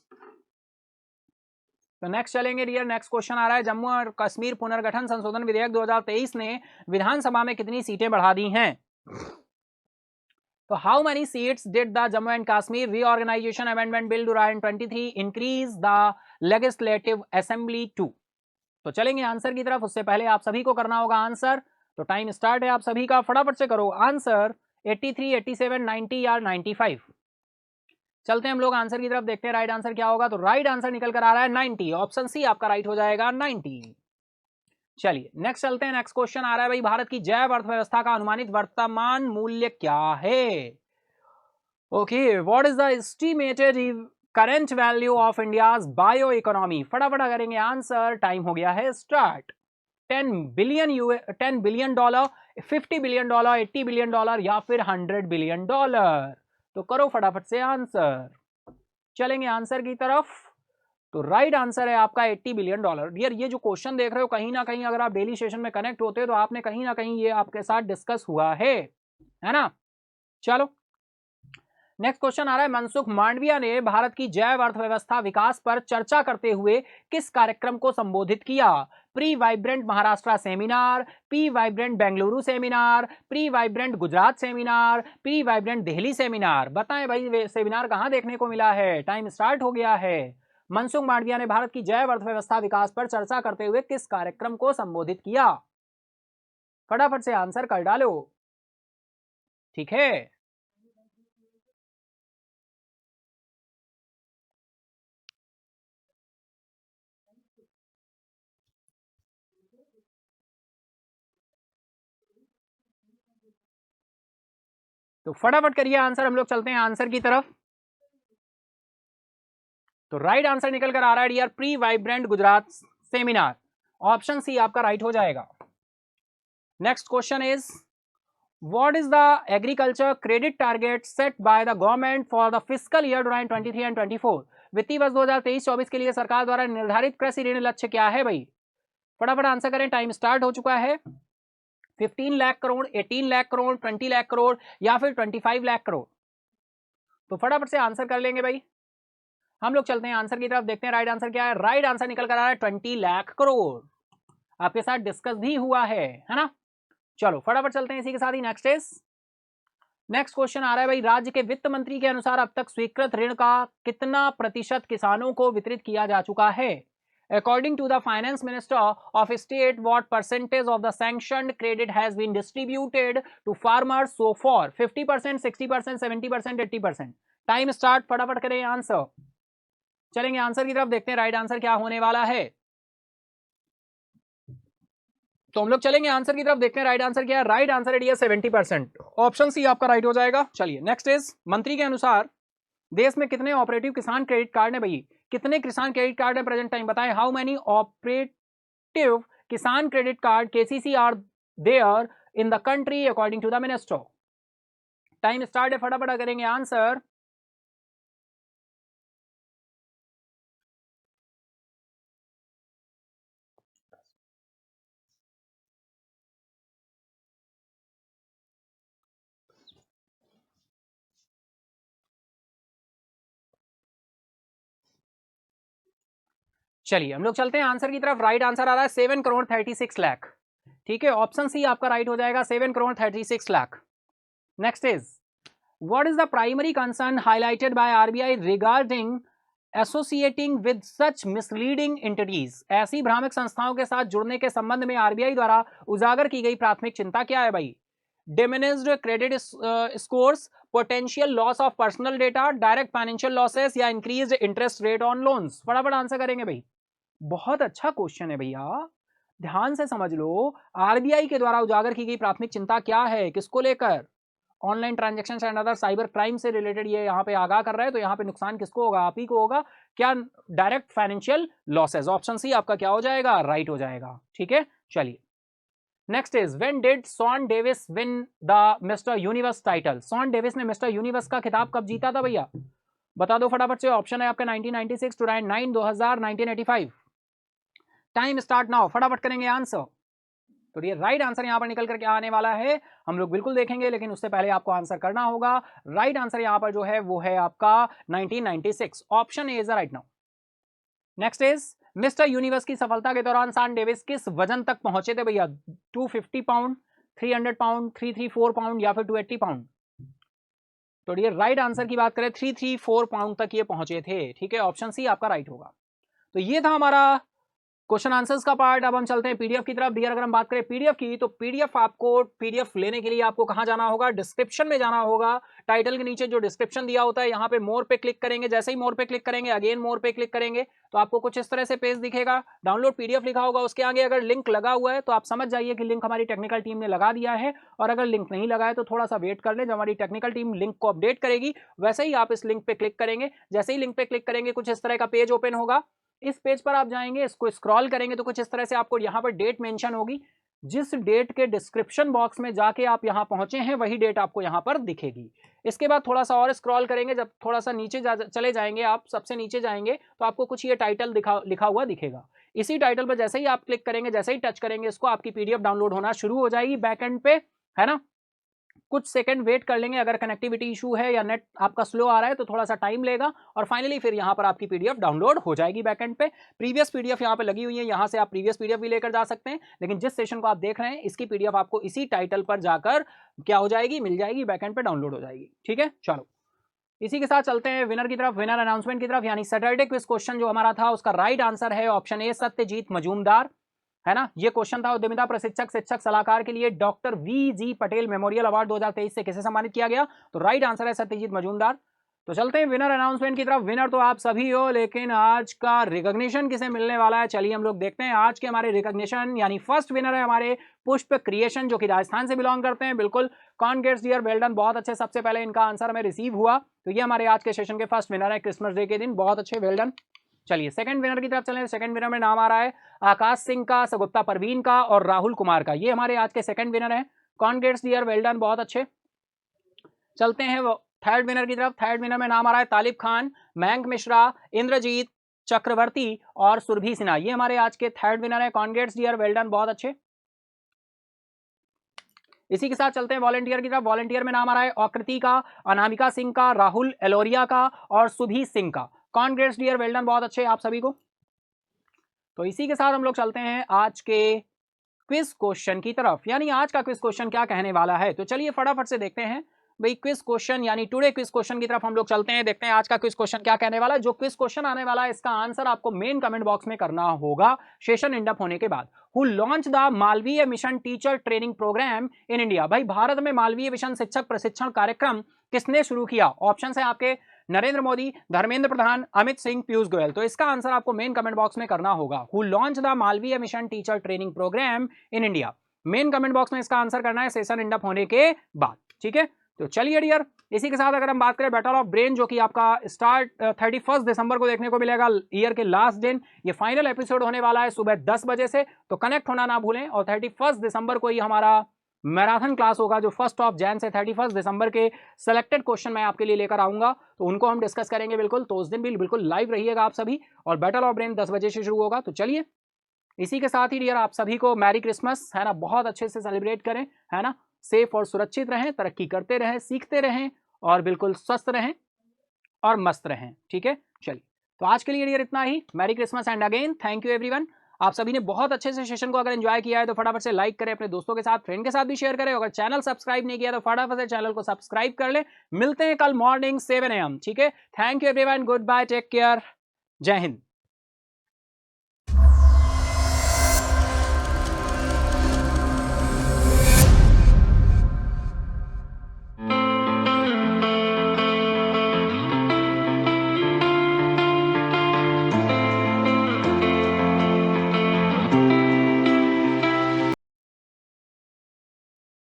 तो नेक्स्ट चलेंगे डियर। नेक्स्ट क्वेश्चन आ रहा है, जम्मू और कश्मीर पुनर्गठन संशोधन विधेयक 2023 ने विधानसभा में कितनी सीटें बढ़ा दी हैं? तो how many seats did the Jammu and Kashmir reorganisation amendment bill 2023 increase the legislative assembly to? तो चलेंगे आंसर की तरफ, उससे पहले आप सभी को करना होगा आंसर। तो टाइम स्टार्ट है आप सभी का, फटाफट से करो आंसर। 83, 87, 90 या 95? चलते हैं हम लोग आंसर की तरफ, देखते हैं राइट आंसर क्या होगा। तो राइट आंसर निकल कर आ रहा है 90, ऑप्शन सी आपका राइट हो जाएगा 90। चलिए नेक्स्ट चलते हैं, नेक्स्ट क्वेश्चन आ रहा है भाई, भारत की जैव अर्थव्यवस्था का अनुमानित वर्तमान मूल्य क्या है? Okay, what is the estimated current value of India's bio economy? फटाफट करेंगे आंसर, टाइम हो गया है start. 10 billion dollar, 50 billion dollar, 80 billion dollar या फिर 100 बिलियन डॉलर? तो करो फटाफट से आंसर, चलेंगे आंसर की तरफ। तो राइट आंसर है आपका 80 बिलियन डॉलर। डियर ये जो क्वेश्चन देख रहे हो, कहीं ना कहीं अगर आप डेली सेशन में कनेक्ट होते हो तो आपने कहीं ना कहीं ये आपके साथ डिस्कस हुआ है ना? चलो नेक्स्ट क्वेश्चन आ रहा है, मनसुख मांडविया ने भारत की जैव अर्थव्यवस्था विकास पर चर्चा करते हुए किस कार्यक्रम को संबोधित किया? Pre vibrant Maharashtra seminar, pre vibrant Bengaluru seminar, pre vibrant Gujarat seminar, pre vibrant Delhi seminar? बताएं भाई सेमिनार कहां देखने को मिला है? टाइम स्टार्ट हो गया है। मनसुख मांडविया ने भारत की जैव अर्थव्यवस्था विकास पर चर्चा करते हुए किस कार्यक्रम को संबोधित किया? फटाफट से आंसर कर डालो, ठीक है। तो फटाफट करिए आंसर, हम लोग चलते हैं आंसर की तरफ। तो राइट आंसर निकल कर आ रहा है dear, pre vibrant Gujarat seminar, option C आपका राइट हो जाएगा। Next question is, what is the agriculture credit target set by the government for the fiscal year 2023 and 24? वित्तीय वर्ष 2023-24 के लिए सरकार द्वारा निर्धारित कृषि ऋण लक्ष्य क्या है भाई? फटाफट आंसर करें, टाइम स्टार्ट हो चुका है। 15 लाख करोड़, 18 लाख करोड़, 20 लाख करोड़ या फिर 25 लाख करोड़? तो फटाफट से आंसर कर लेंगे भाई, हम लोग चलते हैं आंसर की तरफ, देखते हैं राइट आंसर क्या है। राइट आंसर निकल कर आ रहा है 20 लाख करोड़, आपके साथ डिस्कस भी हुआ है ना? चलो फटाफट चलते हैं इसी के साथ ही। नेक्स्ट क्वेश्चन आ रहा है भाई, राज्य के वित्त मंत्री के अनुसार अब तक स्वीकृत ऋण का कितना प्रतिशत किसानों को वितरित किया जा चुका है? According to the finance minister of state, what percentage of the sanctioned credit has been distributed to farmers so far? 50%, 60%, 70%, 80%? Time start, फटाफट करें आंसर, चलेंगे आंसर की तरफ, देखते हैं राइट आंसर क्या होने वाला है। तो हम लोग चलेंगे आंसर की तरफ, देखते हैं राइट आंसर क्या है। राइट आंसर है 70%, ऑप्शन सी आपका राइट हो जाएगा। चलिए नेक्स्ट इज, मंत्री के अनुसार देश में कितने ऑपरेटिव किसान क्रेडिट कार्ड है भाई? कितने किसान क्रेडिट कार्ड है प्रेजेंट टाइम? बताएं, how many operative Kisan credit card KCC are there in the country according to the minister? Time start है, फटाफट करेंगे आंसर। चलिए हम लोग चलते हैं आंसर की तरफ। राइट आंसर आ रहा है 7 करोड़ 36 लाख, ठीक है, ऑप्शन सी आपका राइट हो जाएगा, 7 crore 36 lakh. Next is, what is the primary concern highlighted by RBI regarding associating with such misleading entities? ऐसी भ्रामक संस्थाओं के साथ जुड़ने के संबंध में आरबीआई द्वारा उजागर की गई प्राथमिक चिंता क्या है भाई? Diminished credit scores, potential loss of personal data, direct financial losses या increased interest rate on loans? फटाफट आंसर करेंगे भाई, बहुत अच्छा क्वेश्चन है भैया, ध्यान से समझ लो। आरबीआई के द्वारा उजागर की गई प्राथमिक चिंता क्या है, किसको लेकर? Online transaction and other cyber crime से रिलेटेड ये यहाँ पे आगाह कर रहे हैं, तो यहाँ पे नुकसान किसको होगा? आप ही को होगा। क्या? Direct financial losses, option C आपका क्या हो जाएगा? राइट हो जाएगा, ठीक है। चलिए next is, when did Shawn Davis win the Mister Universe title? Shawn Davis ने मिस्टर यूनिवर्स का खिताब कब जीता था भैया? बता दो फटाफट से, ऑप्शन है आपका 1996, 2009, 2000, 1985? टाइम स्टार्ट नाउ, फटाफट करेंगे आंसर। तो ये राइट आंसर यहां पर निकल करके आने वाला है, हम लोग बिल्कुल देखेंगे, लेकिन उससे पहले आपको आंसर करना होगा। राइट आंसर यहां पर जो है वो है आपका 1996, option A is the right now. Next is, mister universe की सफलता के दौरान सान डेविस किस वजन तक पहुंचे थे भैया? 250 पाउंड, 300 पाउंड, 334 पाउंड या फिर 280 पाउंड? तो ये राइट आंसर की बात करें 334 पाउंड तक ये पहुंचे थे, ठीक है, ऑप्शन सी आपका राइट होगा। तो ये था हमारा क्वेश्चन आंसर्स का पार्ट। अब हम चलते हैं पीडीएफ की तरफ। डियर अगर हम बात करें पीडीएफ की, तो पीडीएफ लेने के लिए आपको कहां जाना होगा, डिस्क्रिप्शन में जाना होगा। टाइटल के नीचे जो डिस्क्रिप्शन दिया होता है, यहाँ पे मोर पे क्लिक करेंगे। जैसे ही मोर पे क्लिक करेंगे, अगेन मोर पे क्लिक करेंगे, तो आपको कुछ इस तरह से पेज दिखेगा। डाउनलोड पीडीएफ लिखा होगा, उसके आगे अगर लिंक लगा हुआ है तो आप समझ जाइए कि लिंक हमारी टेक्निकल टीम ने लगा दिया है, और अगर लिंक नहीं लगा है तो थोड़ा सा वेट कर ले, जब हमारी टेक्निकल टीम लिंक को अपडेट करेगी वैसे ही आप इस लिंक पे क्लिक करेंगे। जैसे ही लिंक पे क्लिक करेंगे, कुछ इस तरह का पेज ओपन होगा। इस पेज पर आप जाएंगे, इसको स्क्रॉल करेंगे तो कुछ इस तरह से आपको यहाँ पर डेट मेंशन होगी। जिस डेट के डिस्क्रिप्शन बॉक्स में जाके आप यहाँ पहुंचे हैं, वही डेट आपको यहाँ पर दिखेगी। इसके बाद थोड़ा सा और स्क्रॉल करेंगे, जब थोड़ा सा नीचे चले जाएंगे, आप सबसे नीचे जाएंगे तो आपको कुछ ये टाइटल लिखा हुआ दिखेगा। इसी टाइटल पर जैसे ही आप क्लिक करेंगे, जैसे ही टच करेंगे इसको, आपकी पीडीएफ डाउनलोड होना शुरू हो जाएगी बैकएंड पे, है ना। कुछ सेकंड वेट कर लेंगे, अगर कनेक्टिविटी इशू है या नेट आपका स्लो आ रहा है तो थोड़ा सा टाइम लेगा, और फाइनली फिर यहाँ पर आपकी पीडीएफ डाउनलोड हो जाएगी बैकएंड पे। प्रीवियस पीडीएफ यहाँ पे लगी हुई है, यहाँ से आप प्रीवियस पीडीएफ भी लेकर जा सकते हैं, लेकिन जिस सेशन को आप देख रहे हैं इसकी पीडीएफ आपको इसी टाइटल पर जाकर क्या हो जाएगी, मिल जाएगी, बैकएंड पे डाउनलोड हो जाएगी। ठीक है, चलो इसी के साथ चलते हैं विनर की तरफ, विनर अनाउंसमेंट की तरफ। यानी सैटरडे क्विज क्वेश्चन जो हमारा था, उसका राइट आंसर है ऑप्शन ए, सत्यजीत मजूमदार, है ना। ये क्वेश्चन था उद्यमिता प्रशिक्षक शिक्षक सलाहकार के लिए डॉक्टर वी.जी. पटेल मेमोरियल अवार्ड 2023 से किसे सम्मानित किया गया, तो राइट आंसर है सत्यजीत मजूमदार। तो चलते हैं विनर अनाउंसमेंट की तरफ। विनर तो आप सभी हो, लेकिन आज का रिकॉग्निशन किसे मिलने वाला है, चलिए हम लोग देखते हैं। आज के हमारे रिकॉग्निशन यानी फर्स्ट विनर है हमारे पुष्प क्रिएशन, जो कि राजस्थान से बिलोंग करते हैं। बिल्कुल, कॉन्ग्रेट्स डियर, वेल डन, बहुत अच्छे। सबसे पहले इनका आंसर हमें रिसीव हुआ, तो ये हमारे आज के सेशन के फर्स्ट विनर है क्रिसमस डे के दिन, बहुत अच्छे, वेल डन। चलिए सेकंड विनर की तरफ चलें। सेकंड विनर में नाम आ रहा है आकाश सिंह का, सगुप्ता परवीन का और राहुल कुमार का। ये हमारे आज के सेकंड विनर हैं। कॉन्ग्रेट्स डियर, वेल डन, बहुत अच्छे। चलते हैं वो थर्ड विनर की तरफ। थर्ड विनर में नाम आ रहा है तालिब खान, मयंक मिश्रा, इंद्रजीत चक्रवर्ती और सुरभि सिन्हा। ये हमारे आज के थर्ड विनर है। कॉन्ग्रेट्स डियर, वेल डन, बहुत अच्छे। इसी के साथ चलते हैं वॉलंटियर की तरफ। वॉलंटियर में नाम आ रहा है आकृति का, अनामिका सिंह का, राहुल एलोरिया का और सुभी सिंह का। कॉन्ग्रेट्स डियर, वेल डन, बहुत अच्छे आप सभी को। तो इसी के साथ हम लोग चलते हैं आज के क्विज क्वेश्चन की तरफ। यानी आज का क्विज क्वेश्चन क्या कहने वाला है, तो चलिए फटाफट से देखते हैं भाई क्विज क्वेश्चन, यानी टुडे क्विज क्वेश्चन की तरफ हम लोग चलते हैं। देखते हैं आज का क्विज क्वेश्चन क्या कहने वाला है। जो क्विज क्वेश्चन आने वाला है, इसका आंसर आपको मेन कमेंट बॉक्स में करना होगा सेशन एंड अप होने के बाद। Who launch the Malaviya mission teacher training programme in India. भाई भारत में मालवीय मिशन शिक्षक प्रशिक्षण कार्यक्रम किसने शुरू किया। ऑप्शन है आपके नरेंद्र मोदी, धर्मेंद्र प्रधान, अमित सिंह, पीयूष गोयल। तो इसका आंसर आपको मेन कमेंट बॉक्स में करना होगा। Who launch the Malaviya mission teacher training programme in India. Main comment box में इसका आंसर करना है सेशन एंड अप होने के बाद। ठीक है, तो चलिए डियर, इसी के साथ अगर हम बात करें बैटल ऑफ ब्रेन, जो कि आपका स्टार्ट 31 दिसंबर को देखने को मिलेगा, ईयर के लास्ट दिन। ये फाइनल एपिसोड होने वाला है सुबह 10 बजे से, तो कनेक्ट होना ना भूलें। और 31 दिसंबर को ही हमारा मैराथन क्लास होगा, जो 1 जैन से 31 दिसंबर के सिलेक्टेड क्वेश्चन मैं आपके लिए लेकर आऊंगा, तो उनको हम डिस्कस करेंगे बिल्कुल। तो उस दिन भी बिल्कुल लाइव रहिएगा आप सभी, और बैटल ऑफ ब्रेन 10 बजे से शुरू होगा। तो चलिए इसी के साथ ही डियर आप सभी को मैरी क्रिसमस, है ना। बहुत अच्छे से सेलिब्रेट करें, है ना। सेफ और सुरक्षित रहें, तरक्की करते रहें, सीखते रहें और बिल्कुल स्वस्थ रहें और मस्त रहें। ठीक है, चलिए तो आज के लिए डियर इतना ही। Merry Christmas and again thank you everyone. आप सभी ने बहुत अच्छे से सेशन को अगर एंजॉय किया है तो फटाफट से लाइक करें, अपने दोस्तों के साथ, फ्रेंड के साथ भी शेयर करें। अगर चैनल सब्सक्राइब नहीं किया तो फटाफट से चैनल को सब्सक्राइब कर ले। मिलते हैं कल मॉर्निंग 7 AM। ठीक है, thank you everyone, good bye, take care, जय हिंद।